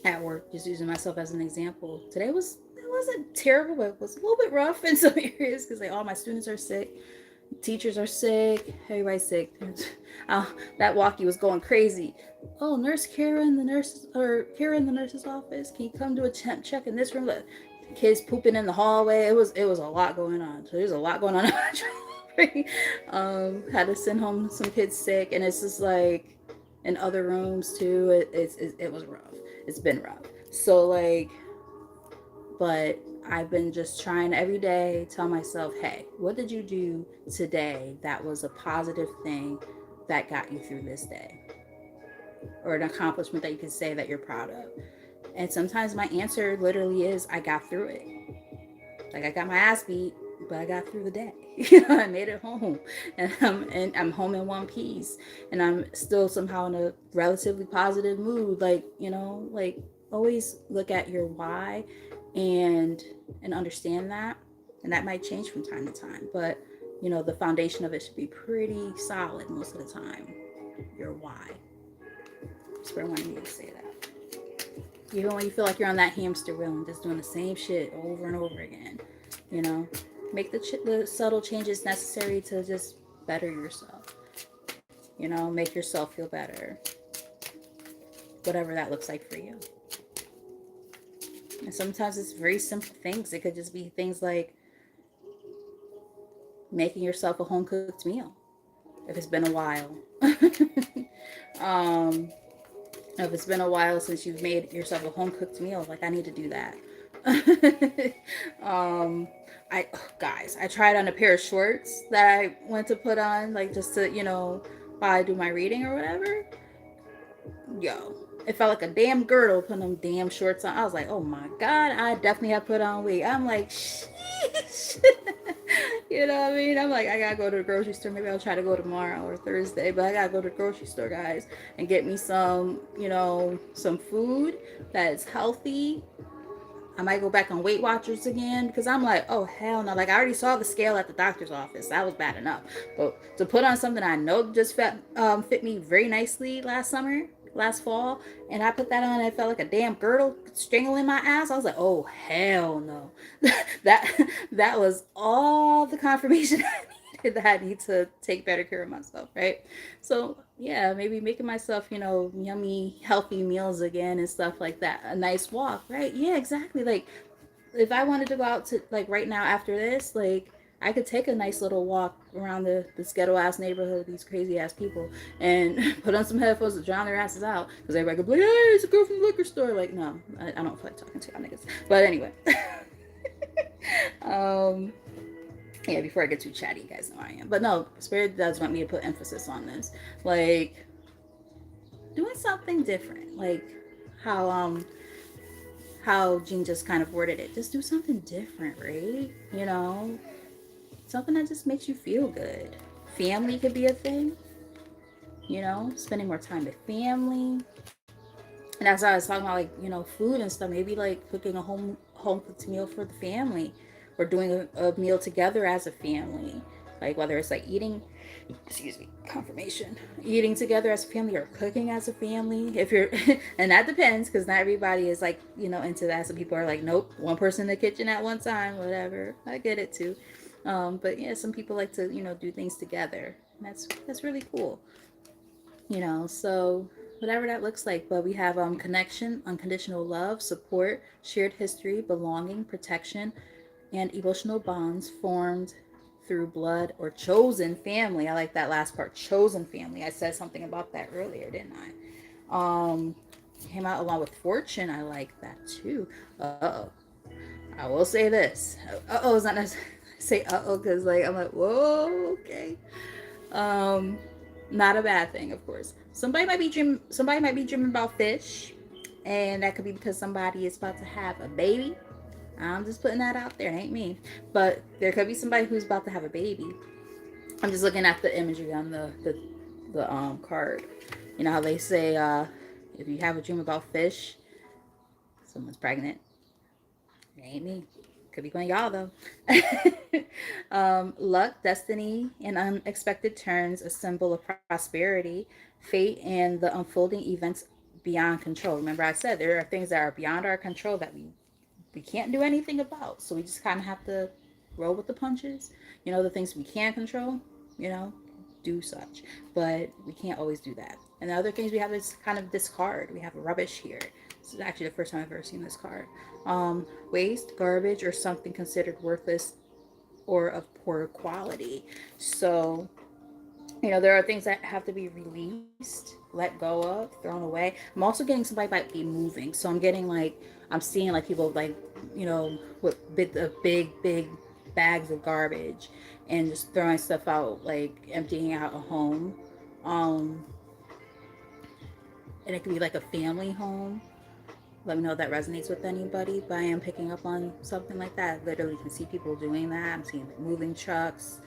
[SPEAKER 1] at work, just using myself as an example. Today it wasn't terrible, but it was a little bit rough in some areas because like all my students are sick, teachers are sick, everybody's sick. That walkie was going crazy. Oh, Nurse Karen, Karen in the nurse's office. Can you come do a temp check in this room? Kids pooping in the hallway. It was a lot going on. So there's a lot going on in my job. Had to send home some kids sick, and it's just like in other rooms too. It was rough. It's been rough. So like, but I've been just trying every day tell myself, hey, what did you do today that was a positive thing that got you through this day? Or an accomplishment that you can say that you're proud of. And sometimes my answer literally is I got through it. Like I got my ass beat, but I got through the day. I made it home, and I'm home in one piece, and I'm still somehow in a relatively positive mood. Like like always look at your why, and understand that, and that might change from time to time. But the foundation of it should be pretty solid most of the time. Your why. Spirit wanted me to say that. Even when you feel like you're on that hamster wheel and just doing the same shit over and over again, you know, make the subtle changes necessary to just better yourself. Make yourself feel better, whatever that looks like for you. And sometimes it's very simple things. It could just be things like making yourself a home cooked meal if it's been a while. um, if it's been a while since you've made yourself a home cooked meal, like I need to do that. um, guys, I tried on a pair of shorts that I went to put on, like just to while I do my reading or whatever. Yo, it felt like a damn girdle putting them damn shorts on. I was like, oh my god, I definitely have put on weight. I'm like, sheesh. You know what I mean? I'm like, I gotta go to the grocery store. Maybe I'll try to go tomorrow or Thursday, but I gotta go to the grocery store, guys, and get me some, some food that's healthy. I might go back on Weight Watchers again because I'm like, oh hell no! Like I already saw the scale at the doctor's office. That was bad enough. But to put on something I know just fit me very nicely last fall, and I put that on, and it felt like a damn girdle strangling my ass. I was like, oh hell no! that was all the confirmation I needed that I need to take better care of myself, right? So Yeah, maybe making myself, yummy, healthy meals again and stuff like that. A nice walk, right? Yeah, exactly. Like if I wanted to go out to like right now after this, like I could take a nice little walk around this ghetto ass neighborhood with these crazy ass people and put on some headphones to drown their asses out because everybody could be like, hey, it's a girl from the liquor store. Like, no, I don't feel like talking to y'all niggas. But anyway, um, yeah, before I get too chatty, you guys know I am. But no, Spirit does want me to put emphasis on this. Like, doing something different. Like, how, um, how Jean just kind of worded it. Just do something different, right? Something that just makes you feel good. Family could be a thing, spending more time with family. And that's why I was talking about like, food and stuff. Maybe like cooking a home cooked meal for the family or doing a meal together as a family. Like whether it's like eating, excuse me, confirmation, eating together as a family or cooking as a family. If you're, and that depends because not everybody is like, into that. Some people are like, nope, one person in the kitchen at one time, whatever. I get it too. But yeah, some people like to, do things together. And that's really cool. So whatever that looks like. But we have connection, unconditional love, support, shared history, belonging, protection, and emotional bonds formed through blood or chosen family. I like that last part, chosen family. I said something about that earlier, didn't I? Came out along with fortune. I like that too. Uh-oh. I will say this. Uh-oh is not necessarily say uh-oh because like I'm like, whoa, okay. Um, Not a bad thing, of course. Somebody might be dreaming about fish, and that could be because somebody is about to have a baby. I'm just putting that out there. It ain't me, but there could be somebody who's about to have a baby. I'm just looking at the imagery on the card. You know how they say if you have a dream about fish, someone's pregnant. It ain't me. Could be one of y'all though. Luck, destiny, and unexpected turns, a symbol of prosperity, fate, and the unfolding events beyond control. Remember, I said there are things that are beyond our control that we can't do anything about. So we just kind of have to roll with the punches. The things we can control, you know, do such. But we can't always do that. And the other things we have is kind of discard. We have rubbish here. This is actually the first time I've ever seen this card. Waste, garbage, or something considered worthless or of poor quality. So, there are things that have to be released, let go of, thrown away. I'm also getting somebody might be moving. So I'm getting like, I'm seeing like people like, with big bags of garbage and just throwing stuff out, like emptying out a home. Um, and it could be like a family home. Let me know if that resonates with anybody, but I am picking up on something like that. I literally can see people doing that. I'm seeing like moving trucks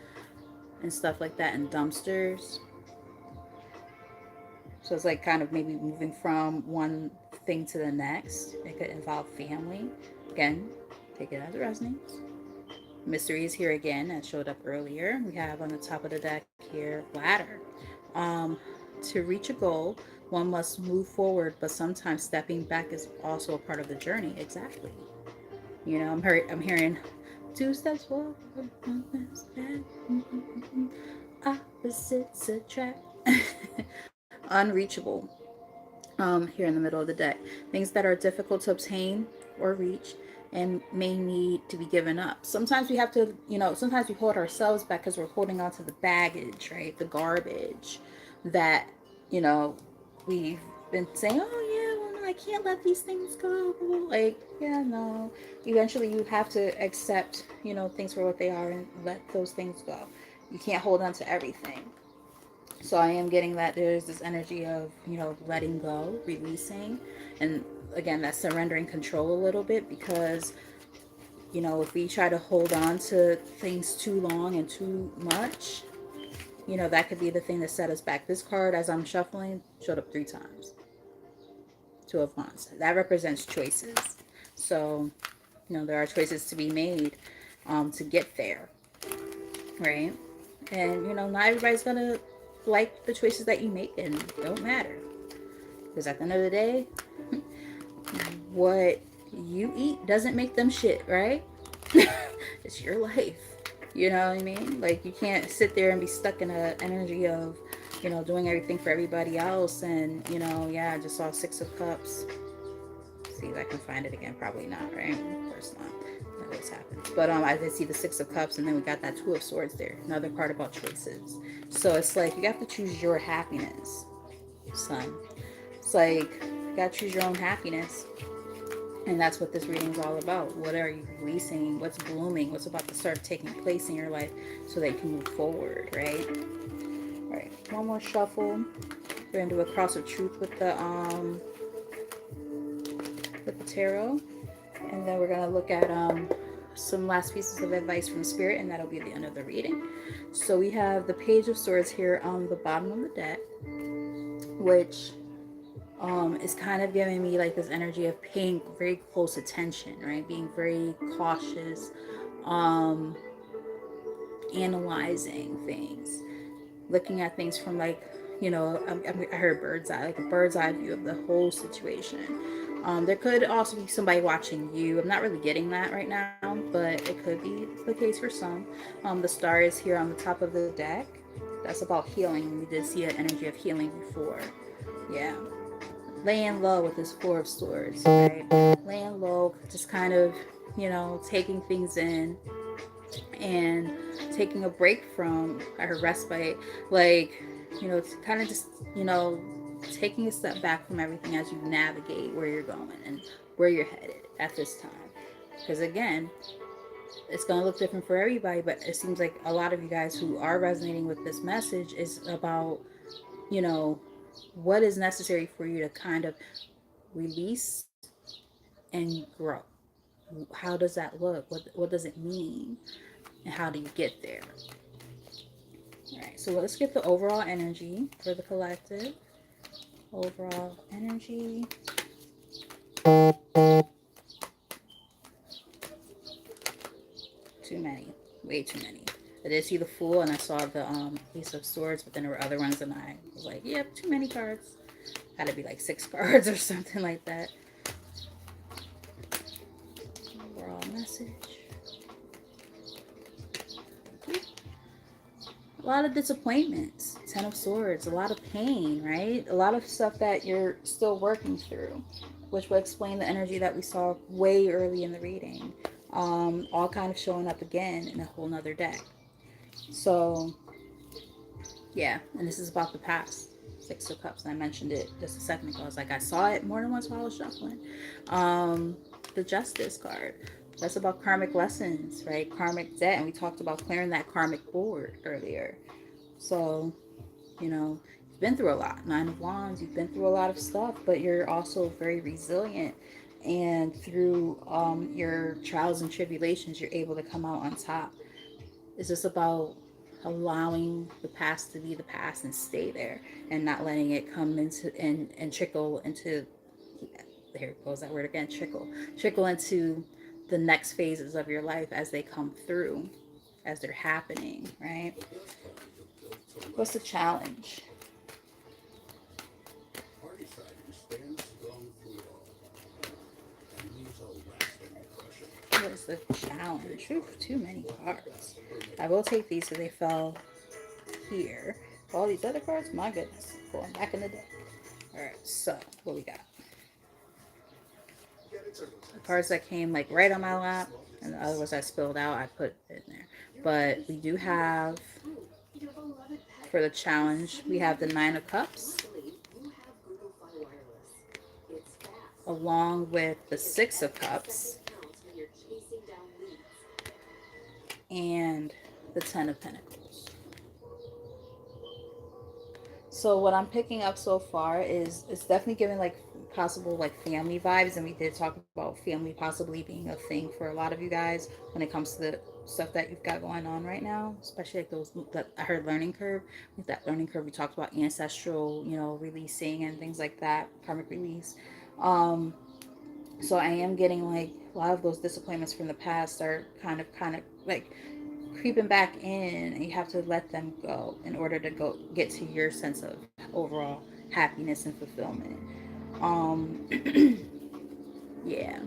[SPEAKER 1] and stuff like that and dumpsters. So it's like kind of maybe moving from one thing to the next. It could involve family. Again, take it as it resonates. Mystery is here again, as showed up earlier. We have on the top of the deck here ladder. Um, to reach a goal, one must move forward, but sometimes stepping back is also a part of the journey. Exactly. I'm hearing two steps forward, one step back. Opposites attract. Unreachable. Here in the middle of the deck, things that are difficult to obtain or reach and may need to be given up. Sometimes we have to, sometimes we hold ourselves back because we're holding on to the baggage, right? The garbage that, you know, we've been saying, oh yeah, well, no, I can't let these things go. Like, yeah, no. Eventually you have to accept, things for what they are and let those things go. You can't hold on to everything. So I am getting that there's this energy of, letting go, releasing. And again, that's surrendering control a little bit because, if we try to hold on to things too long and too much, that could be the thing that set us back. This card, as I'm shuffling, showed up 3 times. Two of Wands. That represents choices. So, there are choices to be made to get there, right? And, not everybody's going to like the choices that you make, and don't matter. Because at the end of the day, what you eat doesn't make them shit, right? It's your life. You know what I mean? Like, you can't sit there and be stuck in an energy of, doing everything for everybody else. And, yeah, I just saw Six of Cups. See if I can find it again. Probably not, right? Of course not. That always happens. But I did see the Six of Cups, and then we got that Two of Swords there. Another part about choices. So it's like you have to choose your happiness, son. It's like you gotta choose your own happiness. And that's what this reading is all about. What are you releasing? What's blooming? What's about to start taking place in your life so that you can move forward, right? All right, one more shuffle. We're gonna do a cross of truth with the tarot, and then we're gonna look at some last pieces of advice from spirit, and that'll be the end of the reading. So we have the Page of Swords here on the bottom of the deck, which is kind of giving me like this energy of paying very close attention, right? Being very cautious, um, analyzing things, looking at things from like, I heard bird's eye, like a bird's eye view of the whole situation. There could also be somebody watching you. I'm not really getting that right now, but it could be the case for some. The star is here on the top of the deck. That's about healing. We did see an energy of healing before. Yeah. Laying low with this Four of Swords, right? Laying low, just kind of, taking things in and taking a break from her respite, like, kind of just, taking a step back from everything as you navigate where you're going and where you're headed at this time. Because again, it's going to look different for everybody, but it seems like a lot of you guys who are resonating with this message is about, you know, what is necessary for you to kind of release and grow. How does that look? What does it mean? And how do you get there? All right, so let's get the overall energy for the collective. Overall energy. Too many. Way too many. I did see the Fool and I saw the Ace of Swords, but then there were other ones and I was like, yep, too many cards. Had to be like 6 cards or something like that. Overall message. A lot of disappointments. 10 of Swords. A lot of pain, right? A lot of stuff that you're still working through, which will explain the energy that we saw way early in the reading. All kind of showing up again in a whole nother deck. So, yeah, and this is about the past. 6 of Cups, and I mentioned it just a second ago. I was like, I saw it more than once while I was shuffling. The Justice card. That's about karmic lessons, right? Karmic debt, and we talked about clearing that karmic board earlier. So, you've been through a lot. 9 of Wands, you've been through a lot of stuff, but you're also very resilient. And through your trials and tribulations, you're able to come out on top. It's just about allowing the past to be the past and stay there and not letting it come into and trickle into, here goes that word again, trickle into the next phases of your life as they come through, as they're happening, right? What's the challenge? What is the challenge? Ooh, too many cards. I will take these because they fell here. All these other cards, my goodness, going back in the deck. All right, so what we got? The cards that came like right on my lap, and the other ones I spilled out, I put in there. But we do have, for the challenge, we have the 9 of Cups, along with the 6 of Cups, and the 10 of Pentacles. So what I'm picking up so far is it's definitely giving like possible like family vibes, and we did talk about family possibly being a thing for a lot of you guys when it comes to the stuff that you've got going on right now, especially like those that I heard learning curve. With that learning curve, we talked about ancestral, releasing and things like that, karmic release. So I am getting like a lot of those disappointments from the past are kind of like creeping back in, and you have to let them go in order to go get to your sense of overall happiness and fulfillment. um yeah,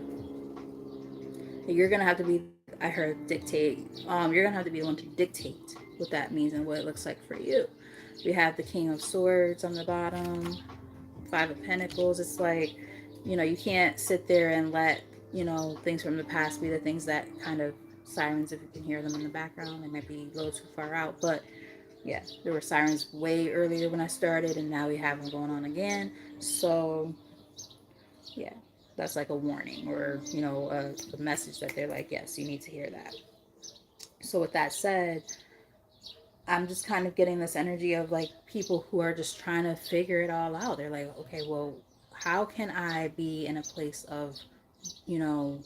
[SPEAKER 1] you're gonna have to be, I heard, dictate, you're gonna have to be the one to dictate what that means and what it looks like for you. We have the King of Swords on the bottom, Five of Pentacles. It's like, you can't sit there and let, things from the past be the things that kind of sirens, if you can hear them in the background. They might be a little too far out, but yeah, there were sirens way earlier when I started, and now we have them going on again. So yeah, that's like a warning, or a message that they're like, yes, you need to hear that. So with that said, I'm just kind of getting this energy of like people who are just trying to figure it all out. They're like, okay, well, how can I be in a place of, you know,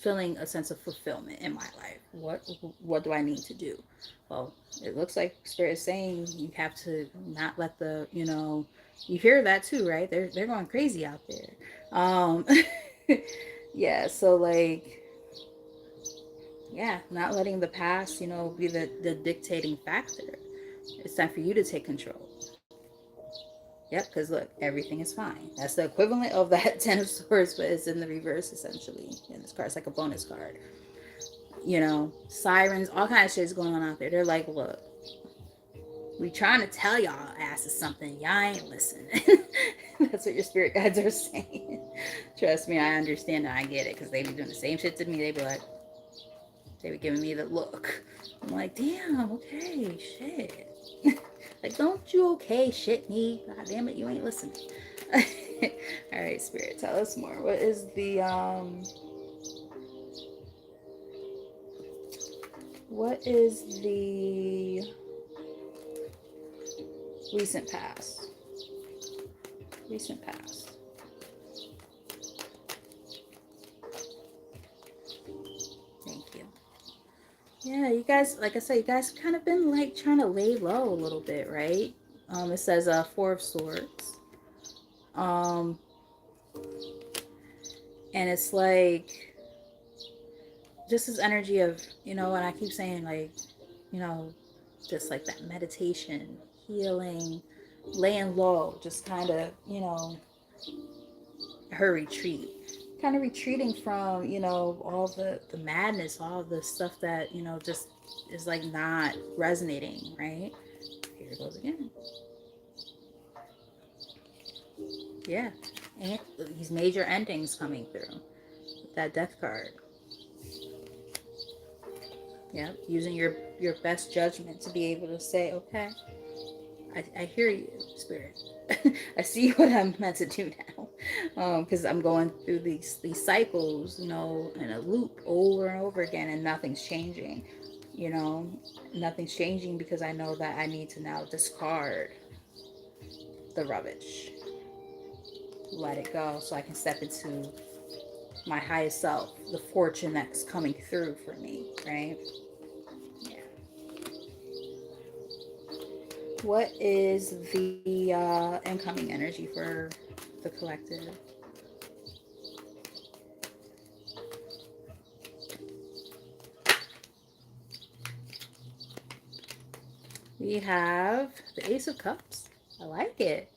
[SPEAKER 1] feeling a sense of fulfillment in my life? What do I need to do? Well, it looks like Spirit is saying you have to not let you hear that too, right? They're going crazy out there. Um yeah, so like, yeah, not letting the past, be the dictating factor. It's time for you to take control. Yep, because look, everything is fine. That's the equivalent of that Ten of Swords, but it's in the reverse essentially. And this card's like a bonus card. Sirens, all kind of shit's going on out there. They're like, look, we trying to tell y'all asses something. Y'all ain't listening. That's what your spirit guides are saying. Trust me, I understand and I get it, because they be doing the same shit to me. They be like, they were giving me the look. I'm like, damn, okay, shit. Like, don't you okay shit me? God damn it, you ain't listening. All right, Spirit, tell us more. What is the recent past? Recent past. Thank you. Yeah, you guys, like I said, you guys kind of been like trying to lay low a little bit, right? It says Four of Swords. Um, and it's like just this energy of, and I keep saying like, you know, just like that meditation, healing, laying low, just kind of, her retreat. Kind of retreating from, all the madness, all the stuff that, just is like not resonating, right? Here it goes again. Yeah. And these major endings coming through. That Death card. Yeah. Using your best judgment to be able to say, okay, I hear you, Spirit. I see what I'm meant to do now, because I'm going through these cycles, in a loop over and over again, and nothing's changing. You know, nothing's changing because I know that I need to now discard the rubbish, let it go, so I can step into my highest self, the fortune that's coming through for me, right? Yeah. What is the incoming energy for the collective? We have the Ace of Cups. I like it.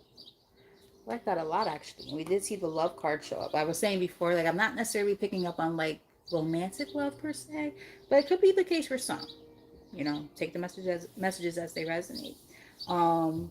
[SPEAKER 1] I like that a lot, actually. And we did see the love card show up. I was saying before, like, I'm not necessarily picking up on like romantic love per se, but it could be the case for some. Take the messages as they resonate. Um,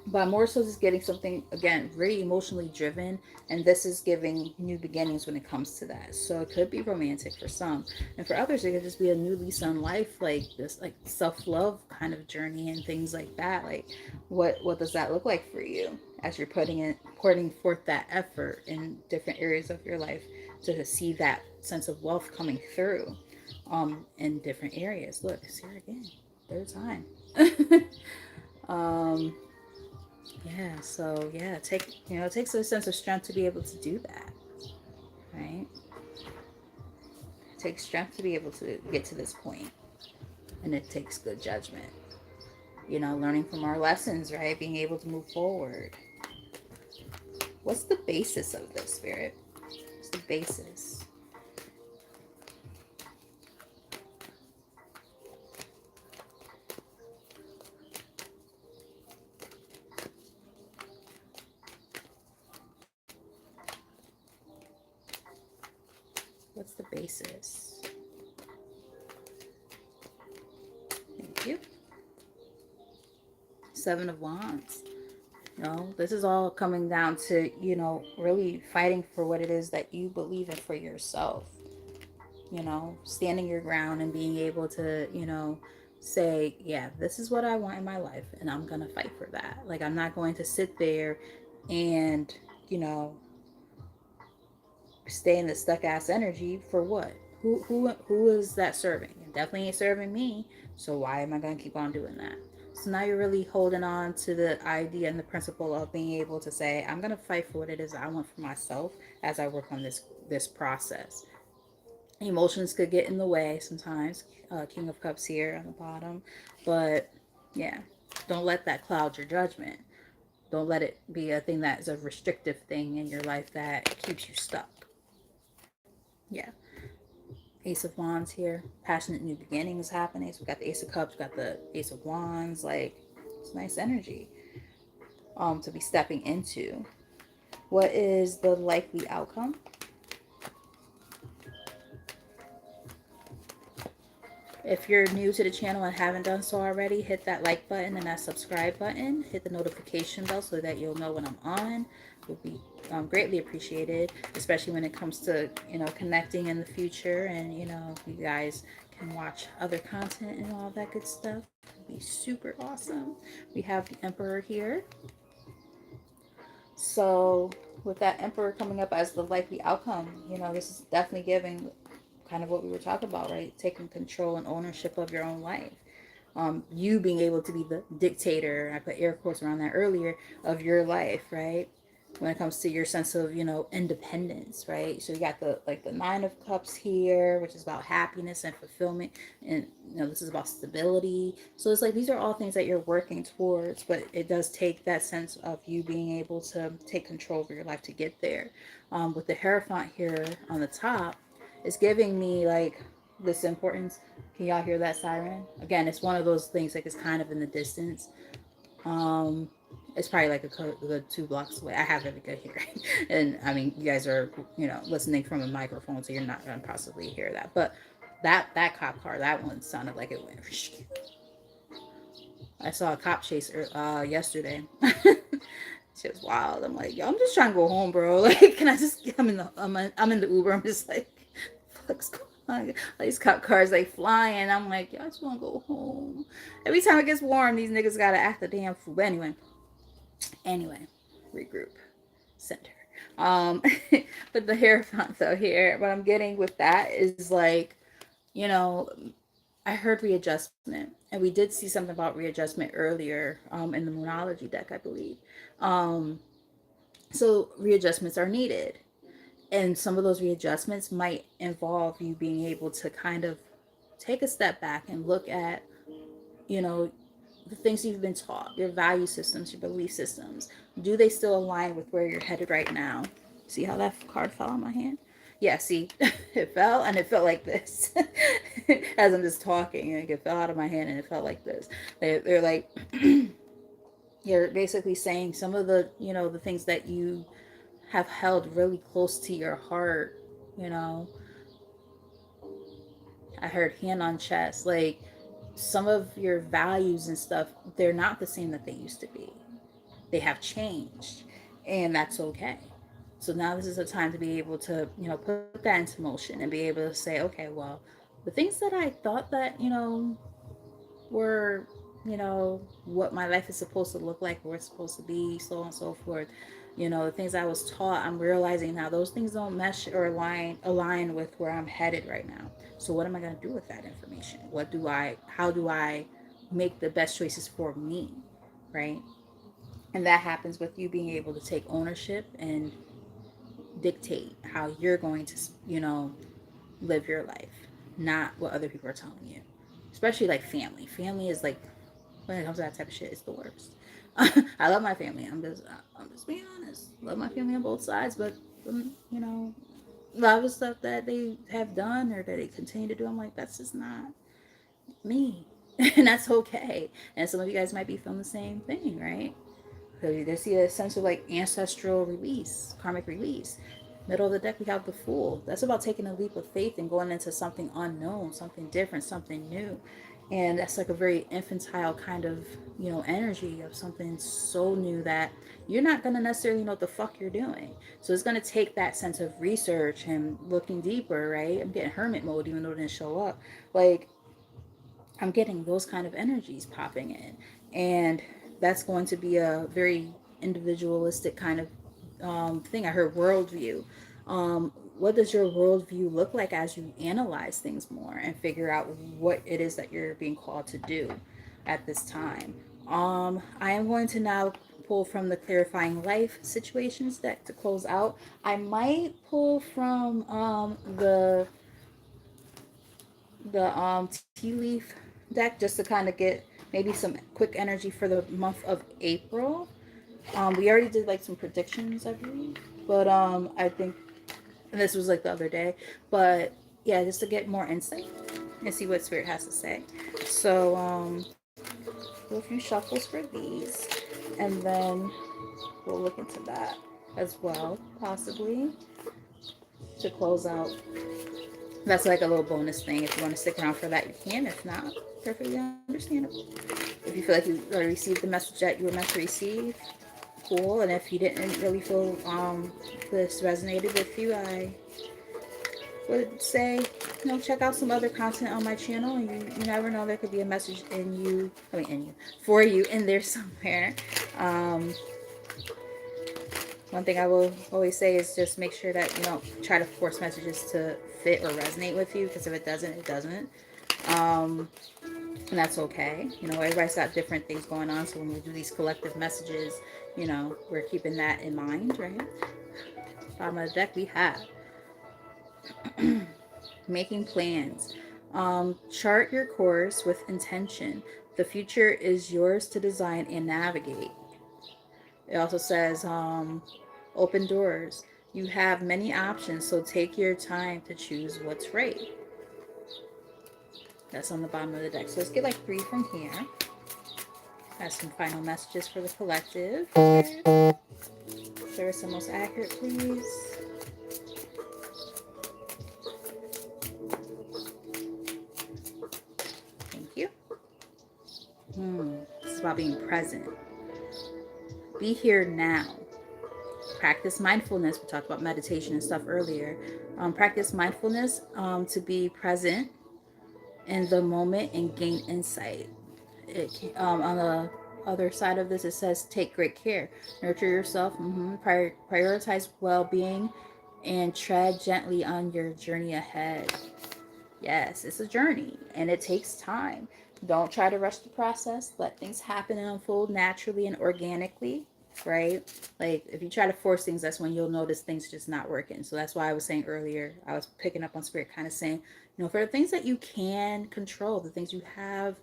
[SPEAKER 1] but more so just getting something, again, very emotionally driven, and this is giving new beginnings when it comes to that. So it could be romantic for some, and for others it could just be a new lease on life, like this, like self-love kind of journey and things like that. Like, what does that look like for you as you're putting forth that effort in different areas of your life to see that sense of wealth coming through in different areas. Look, it's here again, third time. um yeah, so yeah, it takes a sense of strength to be able to do that, right? It takes strength to be able to get to this point, and it takes good judgment. Learning from our lessons, right? Being able to move forward. What's the basis of this, Spirit? What's the basis? What's the basis? Thank you. Seven of Wands. This is all coming down to, really fighting for what it is that you believe in for yourself. Standing your ground and being able to, say, yeah, this is what I want in my life and I'm going to fight for that. Like, I'm not going to sit there and, you know, stay in the stuck ass energy for what? Who is that serving? It definitely ain't serving me. So why am I going to keep on doing that? So now you're really holding on to the idea and the principle of being able to say, I'm going to fight for what it is I want for myself as I work on this process. Emotions could get in the way sometimes. King of Cups here on the bottom. But yeah, don't let that cloud your judgment. Don't let it be a thing that is a restrictive thing in your life that keeps you stuck. Yeah. Ace of Wands here. Passionate new beginnings happening. So we got the Ace of Cups, we got the Ace of Wands. Like, it's nice energy to be stepping into. What is the likely outcome? If you're new to the channel and haven't done so already, hit that like button and that subscribe button. Hit the notification bell so that you'll know when I'm on. It would be greatly appreciated, especially when it comes to, connecting in the future, and, you guys can watch other content and all that good stuff. It'd be super awesome. We have the Emperor here. So with that Emperor coming up as the likely outcome, this is definitely giving kind of what we were talking about, right? Taking control and ownership of your own life. You being able to be the dictator, I put air quotes around that earlier, of your life, right? When it comes to your sense of, independence, right? So you got the Nine of Cups here, which is about happiness and fulfillment, and this is about stability. So it's like these are all things that you're working towards, but it does take that sense of you being able to take control of your life to get there. With the Hierophant here on the top, it's giving me like this importance. Can y'all hear that siren? Again, it's one of those things like it's kind of in the distance. Um, it's probably like a good 2 blocks away. I have really good hearing, and I mean, you guys are listening from a microphone, so you're not gonna possibly hear that. But that cop car, that one sounded like it went. I saw a cop chase yesterday. She was wild. I'm like, yo, I'm just trying to go home, bro. Like, can I just? I'm in the Uber. I'm just like, what's going on? These cop cars like flying. I'm like, yo, I just want to go home. Every time it gets warm, these niggas gotta act a damn fool. But anyway, regroup, center. Um, but the Hierophant though here, what I'm getting with that is like, you know, I heard readjustment, and we did see something about readjustment earlier in the Moonology deck, I believe. Um, so readjustments are needed, and some of those readjustments might involve you being able to kind of take a step back and look at, you know, the things you've been taught, your value systems, your belief systems. Do they still align with where you're headed right now? See how that card fell on my hand? Yeah, see, it fell and it felt like this. As I'm just talking, like it fell out of my hand and it felt like this. They're like, you're basically saying some of the, the things that you have held really close to your heart, you know. I heard hand on chest. Like, some of your values and stuff, they're not the same that they used to be. They have changed, and that's okay. So now this is a time to be able to, put that into motion and be able to say, okay, well, the things that I thought that, were, what my life is supposed to look like, where it's supposed to be, so on and so forth. The things I was taught, I'm realizing now those things don't mesh or align with where I'm headed right now. So what am I going to do with that information? How do I make the best choices for me, right? And that happens with you being able to take ownership and dictate how you're going to, live your life, not what other people are telling you. Especially like family. Family is like, when it comes to that type of shit, it's the worst. I love my family. I'm just being honest. Love my family on both sides, but a lot of the stuff that they have done or that they continue to do, I'm like, that's just not me, and that's okay. And some of you guys might be feeling the same thing, right? Because they see a sense of like ancestral release, karmic release. Middle of the deck, we have the Fool. That's about taking a leap of faith and going into something unknown, something different, something new. And that's like a very infantile kind of, energy of something so new that you're not going to necessarily know what the fuck you're doing. So it's going to take that sense of research and looking deeper, right? I'm getting hermit mode even though it didn't show up. Like, I'm getting those kind of energies popping in. And that's going to be a very individualistic kind of thing. I heard worldview. What does your worldview look like as you analyze things more and figure out what it is that you're being called to do at this time? I am going to now pull from the clarifying life situations deck to close out. I might pull from the tea leaf deck just to kind of get maybe some quick energy for the month of April. We already did like some predictions, I believe, but I think, and this was like the other day, but yeah, just to get more insight and see what spirit has to say. So do a few shuffles for these, and then we'll look into that as well, possibly to close out. That's like a little bonus thing. If you want to stick around for that, you can. If not, perfectly understandable. If you feel like you already received the message that you were meant to receive, cool. And if you didn't really feel this resonated with you, I would say, check out some other content on my channel. And you never know, there could be a message in you, for you in there somewhere. Um, One thing I will always say is just make sure that you don't try to force messages to fit or resonate with you, because if it doesn't, it doesn't. Um, and that's okay. Everybody's got different things going on. So when we do these collective messages, we're keeping that in mind, right? Bottom of the deck, we have making plans. Chart your course with intention. The future is yours to design and navigate. It also says open doors. You have many options, so take your time to choose what's right. That's on the bottom of the deck. So let's get like 3 from here. Have some final messages for the collective. Clearest and most accurate, please. Thank you. This is about being present. Be here now. Practice mindfulness. We talked about meditation and stuff earlier. Practice mindfulness to be present in the moment and gain insight. On the other side of this, it says take great care. Nurture yourself. Prioritize well-being and tread gently on your journey ahead. Yes, it's a journey and it takes time. Don't try to rush the process. Let things happen and unfold naturally and organically, right? Like if you try to force things, that's when you'll notice things just not working. So that's why I was saying earlier, I was picking up on spirit kind of saying, for the things that you can control, the things you have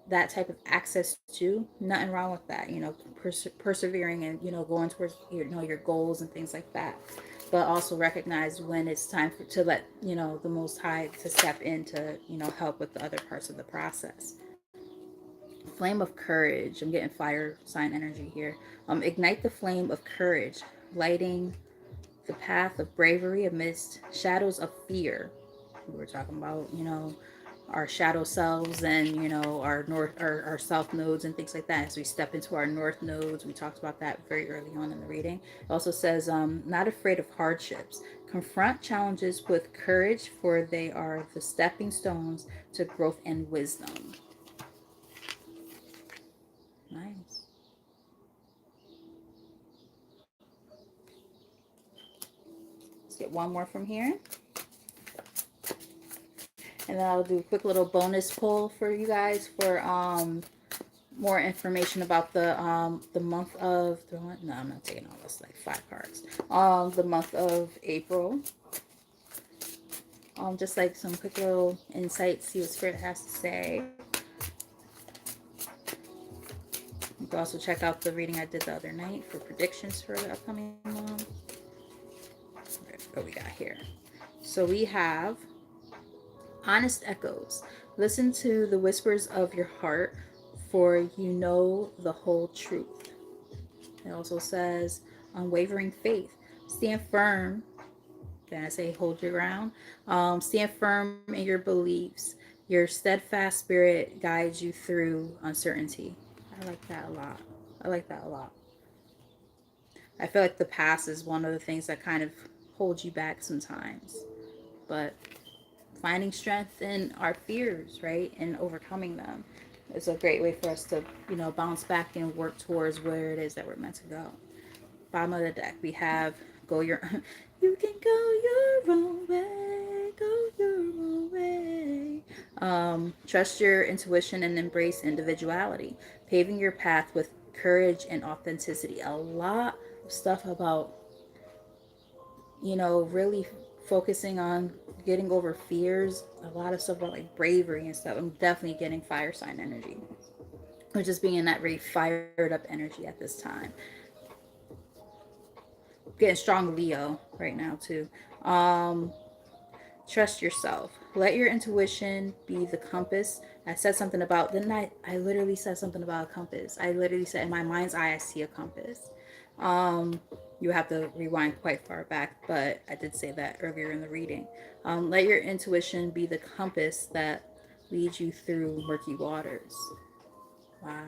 [SPEAKER 1] that type of access to, nothing wrong with that. Persevering and going towards your goals and things like that, but also recognize when it's time to let the Most High to step in to help with the other parts of the process. Flame of courage. I'm getting fire sign energy here. Ignite the flame of courage, lighting the path of bravery amidst shadows of fear. We were talking about our shadow selves and our north, our south nodes and things like that. As we step into our north nodes, we talked about that very early on in the reading. It also says not afraid of hardships. Confront challenges with courage, for they are the stepping stones to growth and wisdom. Nice. Let's get one more from here, and then I'll do a quick little bonus poll for you guys for more information about the month of no, I'm not taking all this, like 5 cards. The month of April. Just like some quick little insights, see what spirit has to say. You can also check out the reading I did the other night for predictions for the upcoming month. What we got here? So we have honest echoes. Listen to the whispers of your heart, for you know the whole truth. It also says unwavering faith. Stand firm. Then I say hold your ground. Stand firm in your beliefs. Your steadfast spirit guides you through uncertainty. I like that a lot. I like that a lot. I feel like the past is one of the things that kind of holds you back sometimes. But finding strength in our fears, right? And overcoming them is a great way for us to, bounce back and work towards where it is that we're meant to go. Bottom of the deck, we have go your, you can go your own way, go your own way. Trust your intuition and embrace individuality, paving your path with courage and authenticity. A lot of stuff about, really focusing on getting over fears. A lot of stuff about like bravery and stuff. I'm definitely getting fire sign energy, or just being in that very fired up energy at this time. Getting strong Leo right now too. Um, Trust yourself. Let your intuition be the compass. I said something about, didn't I? I literally said something about a compass. I literally said in my mind's eye, I see a compass. Um, you have to rewind quite far back, but I did say that earlier in the reading. Let your intuition be the compass that leads you through murky waters. Wow.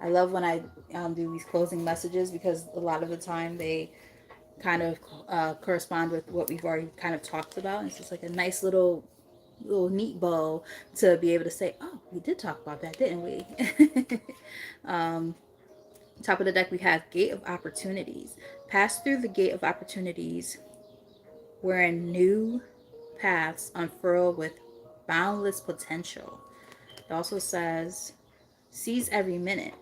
[SPEAKER 1] I love when I do these closing messages because a lot of the time they kind of correspond with what we've already kind of talked about. And it's just like a nice little neat bow to be able to say, oh, we did talk about that, didn't we? um, Top of the deck, we have Gate of Opportunities. Pass through the Gate of Opportunities wherein new paths unfurl with boundless potential. It also says, seize every minute.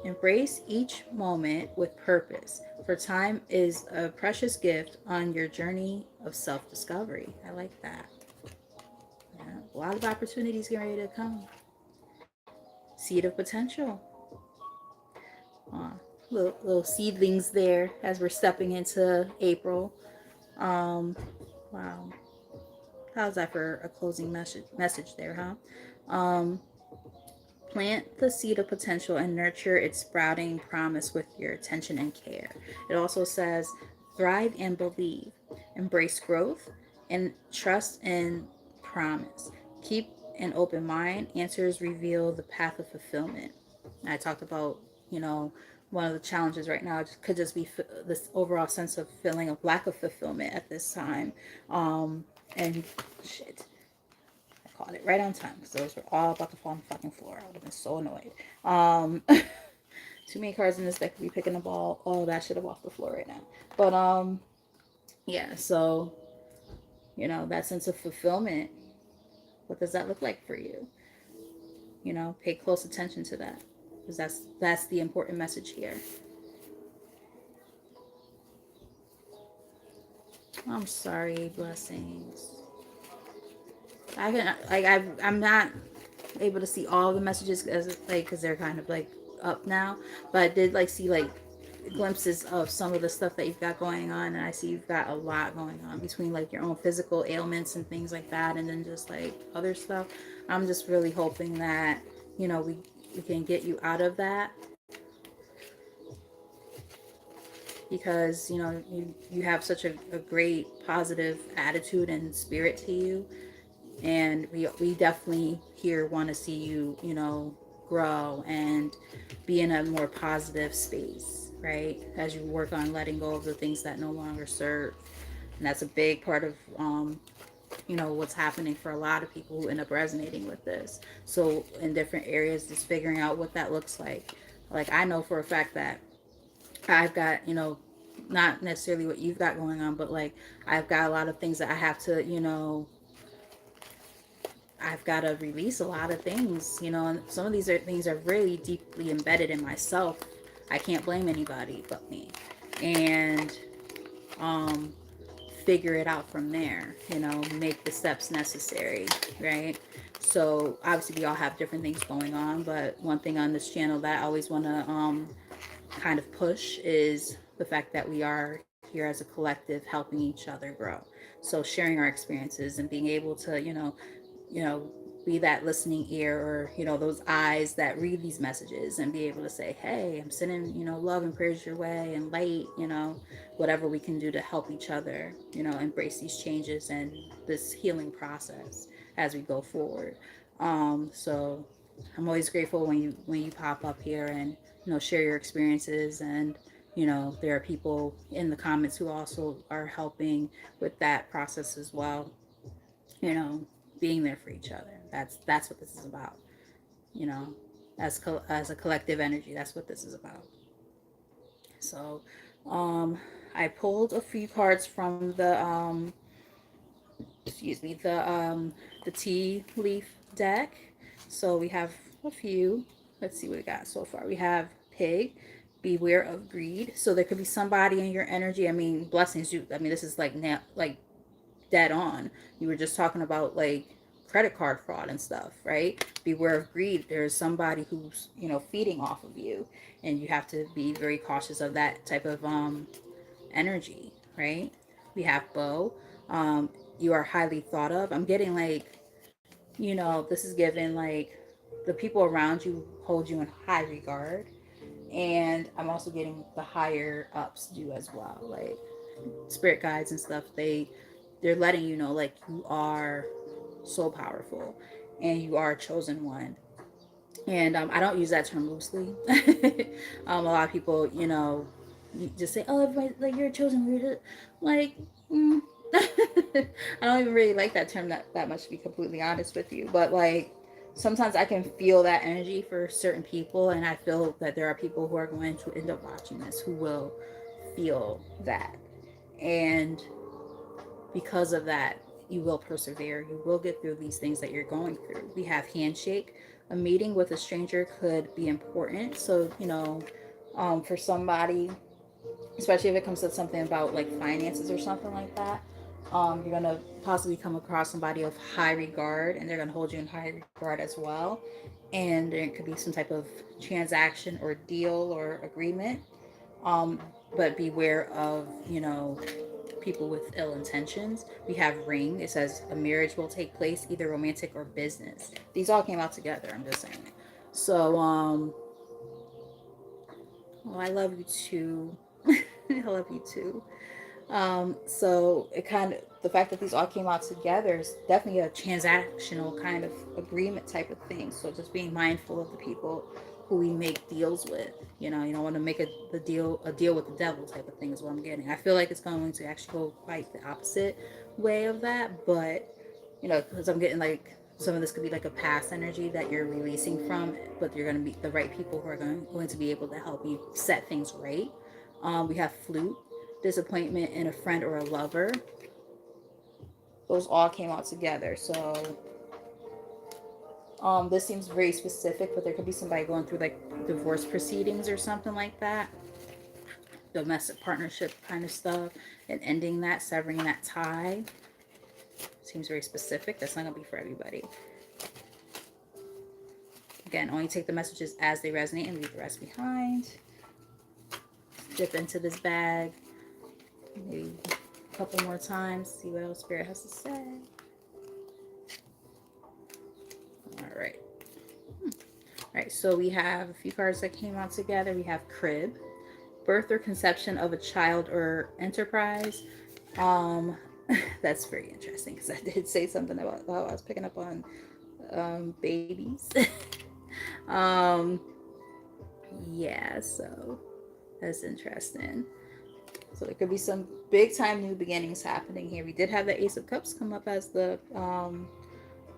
[SPEAKER 1] Embrace each moment with purpose, for time is a precious gift on your journey of self discovery. I like that. Yeah, a lot of opportunities getting ready to come. Seed of potential. Uh, little seedlings there as we're stepping into April. Um, wow. How's that for a closing message there, huh? Plant the seed of potential and nurture its sprouting promise with your attention and care. It also says, thrive and believe, embrace growth, and trust and promise. Keep an open mind. Answers reveal the path of fulfillment. I talked about, you know, one of the challenges right now could just be this overall sense of feeling of lack of fulfillment at this time. And shit, caught it right on time because those were all about to fall on the fucking floor. I would have been so annoyed. Too many cards in this deck to be picking the ball. Oh, that should have off the floor right now. But yeah. So that sense of fulfillment. What does that look like for you? Pay close attention to that because that's the important message here. I'm sorry, blessings. I can I'm not able to see all the messages as like because they're kind of like up now, but I did like see like glimpses of some of the stuff that you've got going on, and I see you've got a lot going on between like your own physical ailments and things like that, and then just like other stuff. I'm just really hoping that we can get you out of that because you have such a great positive attitude and spirit to you, and we definitely here want to see you grow and be in a more positive space, right, as you work on letting go of the things that no longer serve. And that's a big part of what's happening for a lot of people who end up resonating with this. So in different areas, just figuring out what that looks like I know for a fact that I've got not necessarily what you've got going on, but like I've got a lot of things that I have to I've got to release a lot of things, and some of these things are really deeply embedded in myself. I can't blame anybody but me. And um, figure it out from there, make the steps necessary, right? So obviously we all have different things going on, but one thing on this channel that I always want to kind of push is the fact that we are here as a collective helping each other grow. So sharing our experiences and being able to, you know, be that listening ear, or those eyes that read these messages and be able to say, hey, I'm sending love and prayers your way, and light, whatever we can do to help each other, embrace these changes and this healing process as we go forward. So I'm always grateful when you pop up here and share your experiences. And there are people in the comments who also are helping with that process as well, you know being there for each other. That's what this is about. you know as a collective energy, that's what this is about. So um I pulled a few cards from the tea leaf deck. So we have a few. Let's see what we got so far. We have pig, beware of greed. So there could be somebody in your energy. I mean, blessings. This is like now, like dead on. You were just talking about like credit card fraud and stuff, right? Beware of greed. There's somebody who's, feeding off of you, and you have to be very cautious of that type of energy, right? We have bow. You are highly thought of. I'm getting like, this is given like the people around you hold you in high regard. And I'm also getting the higher ups do as well. Like spirit guides and stuff, they're letting you know like you are so powerful and you are a chosen one. And I don't use that term loosely. A lot of people, you just say, "Oh, everybody, like you're a chosen one." Like, mm. I don't even really like that term that much, to be completely honest with you. But like, sometimes I can feel that energy for certain people, and I feel that there are people who are going to end up watching this who will feel that. And because of that, you will persevere. You will get through these things that you're going through. We have handshake. A meeting with a stranger could be important. So, for somebody, especially if it comes to something about like finances or something like that, you're going to possibly come across somebody of high regard, and they're going to hold you in high regard as well. And there could be some type of transaction or deal or agreement. Um, but beware of, people with ill intentions. We have ring. It says a marriage will take place, either romantic or business. These all came out together, I'm just saying. So, well, I love you too. I love you too. So it kind of, the fact that these all came out together is definitely a transactional kind of agreement type of thing. So just being mindful of the people who we make deals with. You don't want to make a deal with the devil type of thing is what I'm getting. I feel like it's going to actually go quite the opposite way of that, but because I'm getting like some of this could be like a past energy that you're releasing from, but you're going to be the right people who are going to be able to help you set things right. We have flute, disappointment in a friend or a lover. Those all came out together. So this seems very specific, but there could be somebody going through like divorce proceedings or something like that. Domestic partnership kind of stuff, and ending that, severing that tie. Seems very specific. That's not going to be for everybody. Again, only take the messages as they resonate and leave the rest behind. Dip into this bag maybe a couple more times, see what else Spirit has to say. All right. All right, so we have a few cards that came out together. We have crib, birth or conception of a child or enterprise. Um, that's very interesting because I did say something about how I was picking up on babies. um, yeah, so that's interesting. So there could be some big time new beginnings happening here. We did have the Ace of Cups come up as the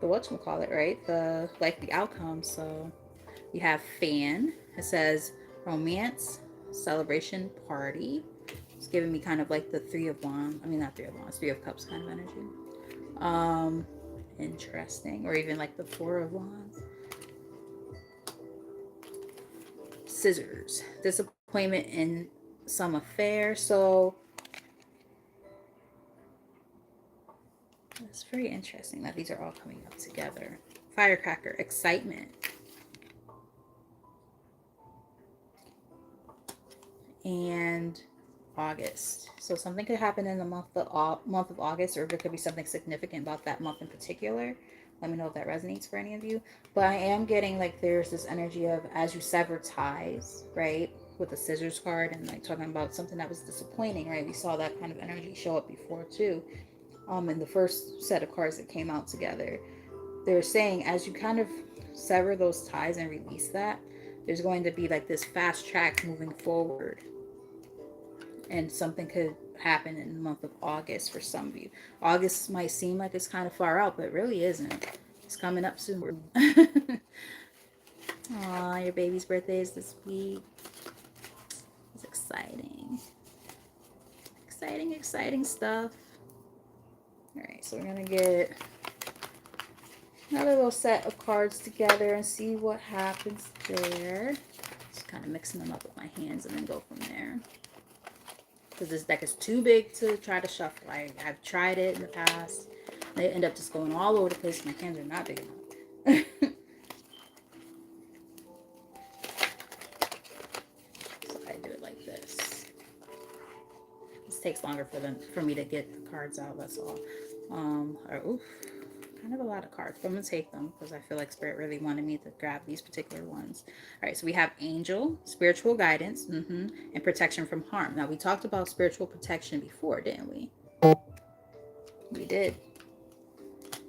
[SPEAKER 1] whatchamacallit, right? The likely outcome. So we have fan. It says romance, celebration, party. It's giving me kind of like the Three of Wands. I mean, not Three of Wands, Three of Cups kind of energy. Um, Interesting. Or even like the Four of Wands. Scissors. Disappointment in some affair. So it's very interesting that these are all coming up together. Firecracker. Excitement. And August. So something could happen in the month of August, or there could be something significant about that month in particular. Let me know if that resonates for any of you. But I am getting like there's this energy of as you sever ties, right? With the scissors card and like talking about something that was disappointing, right? We saw that kind of energy show up before too. In the first set of cards that came out together. They're saying as you kind of sever those ties and release that, there's going to be like this fast track moving forward, and something could happen in the month of August for some of you. August might seem like it's kind of far out, but it really isn't. It's coming up soon. Aw, your baby's birthday is this week. It's exciting. Exciting, exciting stuff. Alright, so we're going to get another little set of cards together and see what happens there. Just kind of mixing them up with my hands and then go from there. Because this deck is too big to try to shuffle. I've tried it in the past. They end up just going all over the place. My hands are not big enough. So I do it like this. This takes longer for me to get the cards out. That's all. Oof, kind of a lot of cards, but I'm gonna take them because I feel like Spirit really wanted me to grab these particular ones. All right, so we have Angel, spiritual guidance, and protection from harm. Now we talked about spiritual protection before, didn't we? We did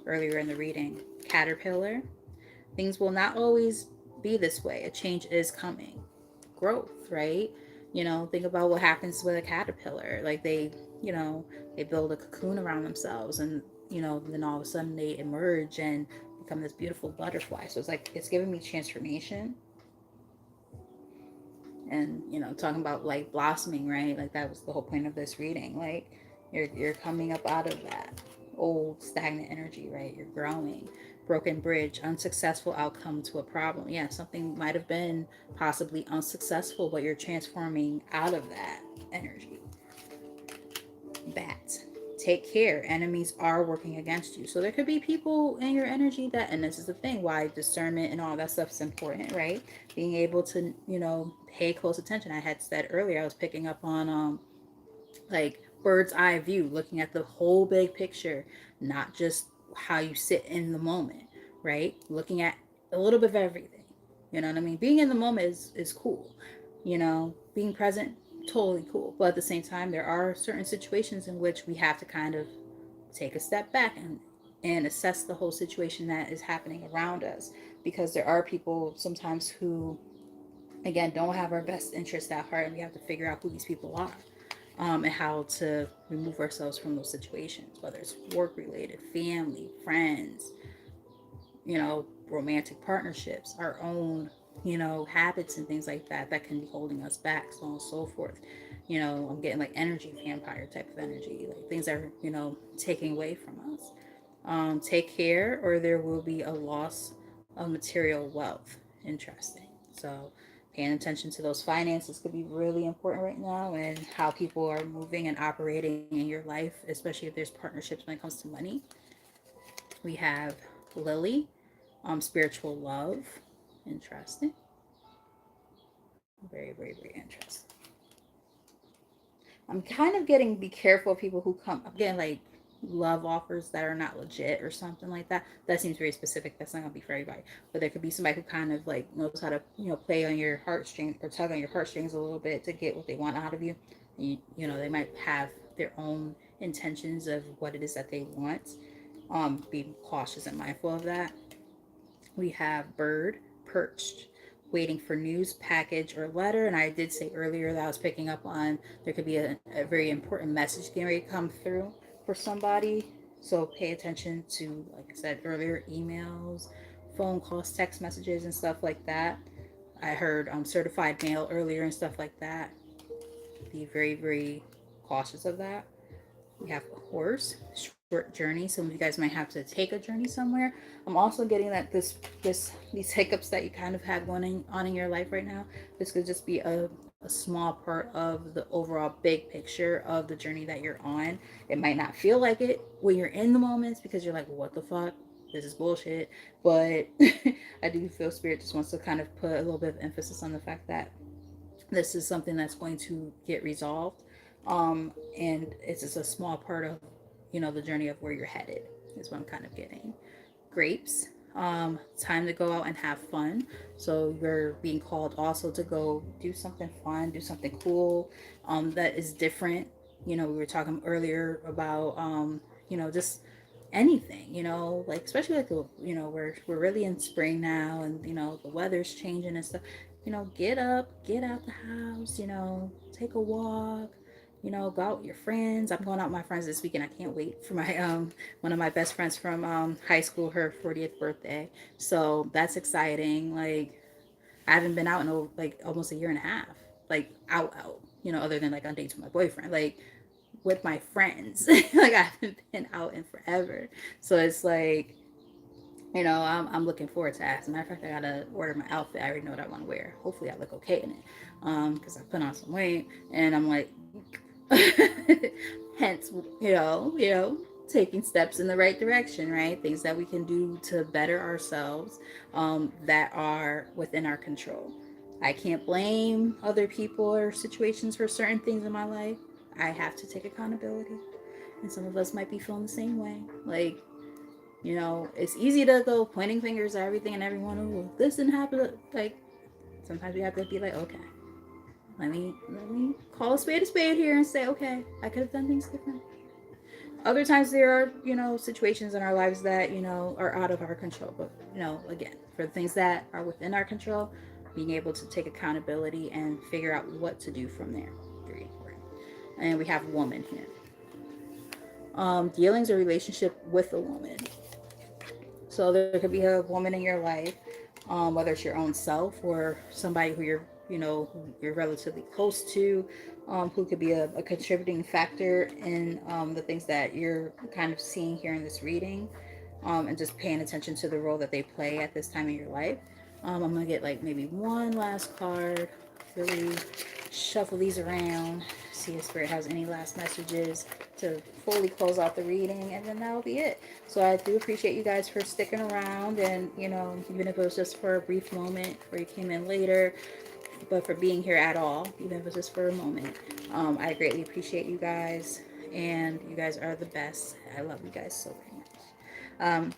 [SPEAKER 1] earlier in the reading. Caterpillar, things will not always be this way. A change is coming. Growth, right? Think about what happens with a caterpillar. Like they build a cocoon around themselves, and then all of a sudden they emerge and become this beautiful butterfly. So it's like it's giving me transformation. And talking about like blossoming, right? Like that was the whole point of this reading. Like you're coming up out of that old stagnant energy, right? You're growing. Broken bridge, unsuccessful outcome to a problem. Yeah, something might have been possibly unsuccessful, but you're transforming out of that energy. Bat, take care. Enemies are working against you. So there could be people in your energy that, and this is the thing why discernment and all that stuff is important, right? Being able to, pay close attention. I had said earlier, I was picking up on like bird's eye view, looking at the whole big picture, not just how you sit in the moment, right? Looking at a little bit of everything. You know what I mean? Being in the moment is cool. Being present, totally cool. But at the same time, there are certain situations in which we have to kind of take a step back and assess the whole situation that is happening around us, because there are people sometimes who, again, don't have our best interests at heart, and we have to figure out who these people are. And how to remove ourselves from those situations, whether it's work related, family, friends, romantic partnerships, our own, habits and things like that that can be holding us back, so on and so forth. I'm getting like energy vampire type of energy, like things that are, taking away from us. Take care, or there will be a loss of material wealth. Interesting. So paying attention to those finances could be really important right now, and how people are moving and operating in your life, especially if there's partnerships when it comes to money. We have Lily, spiritual love. Interesting. Very, very, very interesting. I'm kind of getting be careful of people who come. I'm getting like love offers that are not legit or something like that. That seems very specific. That's not gonna be for everybody. But there could be somebody who kind of like knows how to play on your heartstrings or tug on your heartstrings a little bit to get what they want out of you. They might have their own intentions of what it is that they want. Be cautious and mindful of that. We have bird, perched, waiting for news, package, or letter. And I did say earlier that I was picking up on there could be a very important message getting ready to come through for somebody. So pay attention to, like I said earlier, emails, phone calls, text messages, and stuff like that. I heard certified mail earlier and stuff like that. Be very, very cautious of that. We have a horse, short journey. Some of you guys might have to take a journey somewhere. I'm also getting that these hiccups that you kind of had going on in your life right now, this could just be a small part of the overall big picture of the journey that you're on. It might not feel like it when you're in the moments because you're like, what the fuck? This is bullshit. But I do feel Spirit just wants to kind of put a little bit of emphasis on the fact that this is something that's going to get resolved, and it's just a small part of the journey of where you're headed is what I'm kind of getting. grapes. Time to go out and have fun. So you're being called also to go do something fun, do something cool, that is different. We were talking earlier about, just anything, like especially like we're really in spring now, and the weather's changing and stuff. Get up, get out the house, take a walk, go out with your friends. I'm going out with my friends this weekend. I can't wait for my one of my best friends from high school, her 40th birthday. So that's exciting. Like, I haven't been out in like almost a year and a half. Like, out, other than like on dates with my boyfriend. Like, with my friends. Like, I haven't been out in forever. So it's like, I'm looking forward to that. As a matter of fact, I gotta order my outfit. I already know what I want to wear. Hopefully, I look okay in it. Because I put on some weight, and I'm like, hence, taking steps in the right direction, right? Things that we can do to better ourselves, that are within our control. I can't blame other people or situations for certain things in my life. I have to take accountability. And some of us might be feeling the same way. Like, it's easy to go pointing fingers at everything and everyone. Oh, this didn't happen. Like, sometimes we have to be like, okay, let me call a spade here and say, okay, I could have done things different. Other times there are, situations in our lives that, are out of our control. But, again, for the things that are within our control, being able to take accountability and figure out what to do from there. Very important. And we have woman here. Dealings or relationship with a woman. So there could be a woman in your life, whether it's your own self or somebody who you're relatively close to, who could be a contributing factor in, the things that you're kind of seeing here in this reading, and just paying attention to the role that they play at this time in your life. I'm gonna get like maybe one last card, really shuffle these around, see if Spirit has any last messages to fully close out the reading, and then that'll be it. So I do appreciate you guys for sticking around, and even if it was just for a brief moment or you came in later, but for being here at all, even if it's just for a moment. I greatly appreciate you guys, and you guys are the best. I love you guys so very much.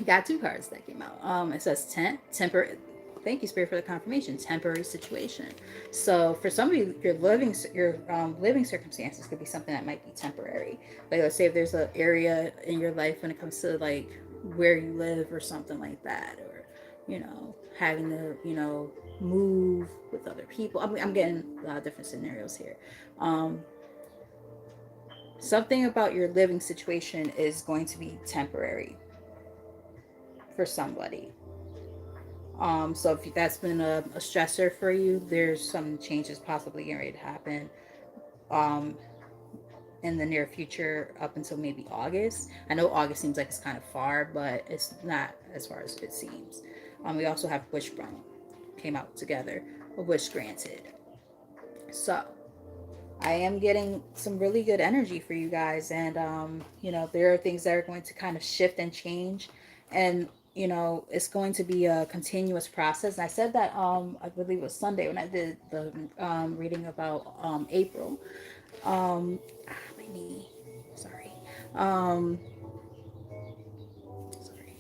[SPEAKER 1] Got two cards that came out. It says temper. Thank you, Spirit, for the confirmation. Temporary situation. So for some of you, your living circumstances could be something that might be temporary. Like, let's say if there's an area in your life when it comes to like where you live or something like that, or having to move with other people. I'm getting a lot of different scenarios here. Something about your living situation is going to be temporary for somebody. So if that's been a stressor for you, there's some changes possibly getting ready to happen, um, in the near future up until maybe August. I know August seems like it's kind of far, but it's not as far as it seems. We also have Wishbone came out together, a wish granted. So I am getting some really good energy for you guys, and there are things that are going to kind of shift and change, and it's going to be a continuous process. And I said that, I believe it was Sunday when I did the reading about April. My knee, sorry, sorry,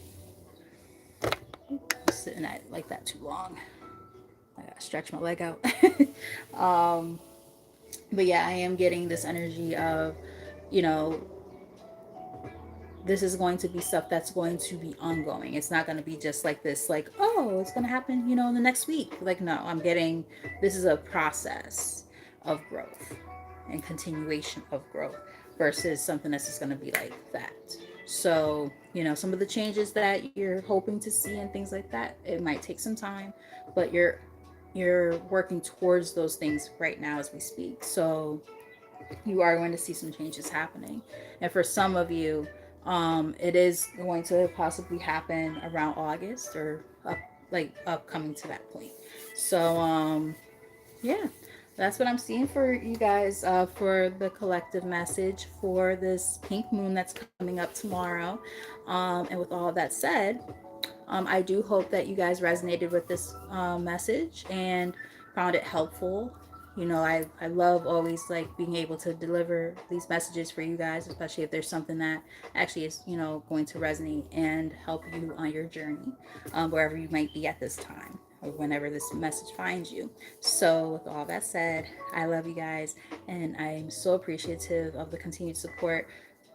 [SPEAKER 1] I'm sitting at like that too long. I gotta stretch my leg out. um, but yeah, I am getting this energy of, you know, this is going to be stuff that's going to be ongoing. It's not going to be just like this, like, oh, it's going to happen, in the next week. Like, no, I'm getting, this is a process of growth and continuation of growth versus something that's just going to be like that. So, some of the changes that you're hoping to see and things like that, it might take some time, but you're working towards those things right now as we speak. So you are going to see some changes happening. And for some of you, it is going to possibly happen around August or upcoming to that point. So, yeah, that's what I'm seeing for you guys, for the collective message for this pink moon that's coming up tomorrow. And with all of that said, I do hope that you guys resonated with this message and found it helpful. You know, I love always like being able to deliver these messages for you guys, especially if there's something that actually is, you know, going to resonate and help you on your journey, wherever you might be at this time or whenever this message finds you. So, with all that said, I love you guys and I'm so appreciative of the continued support.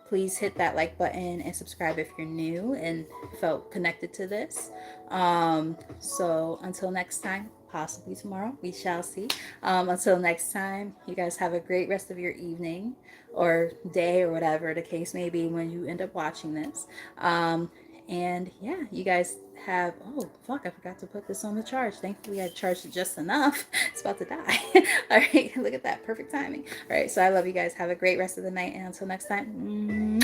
[SPEAKER 1] Please hit that like button and subscribe if you're new and felt connected to this. So until next time, possibly tomorrow, we shall see. Until next time, you guys have a great rest of your evening or day or whatever the case may be when you end up watching this. And yeah, you guys have, oh fuck, I forgot to put this on the charge. Thankfully I charged it just enough. It's about to die. All right, look at that, perfect timing. All right, so I love you guys. Have a great rest of the night, and until next time,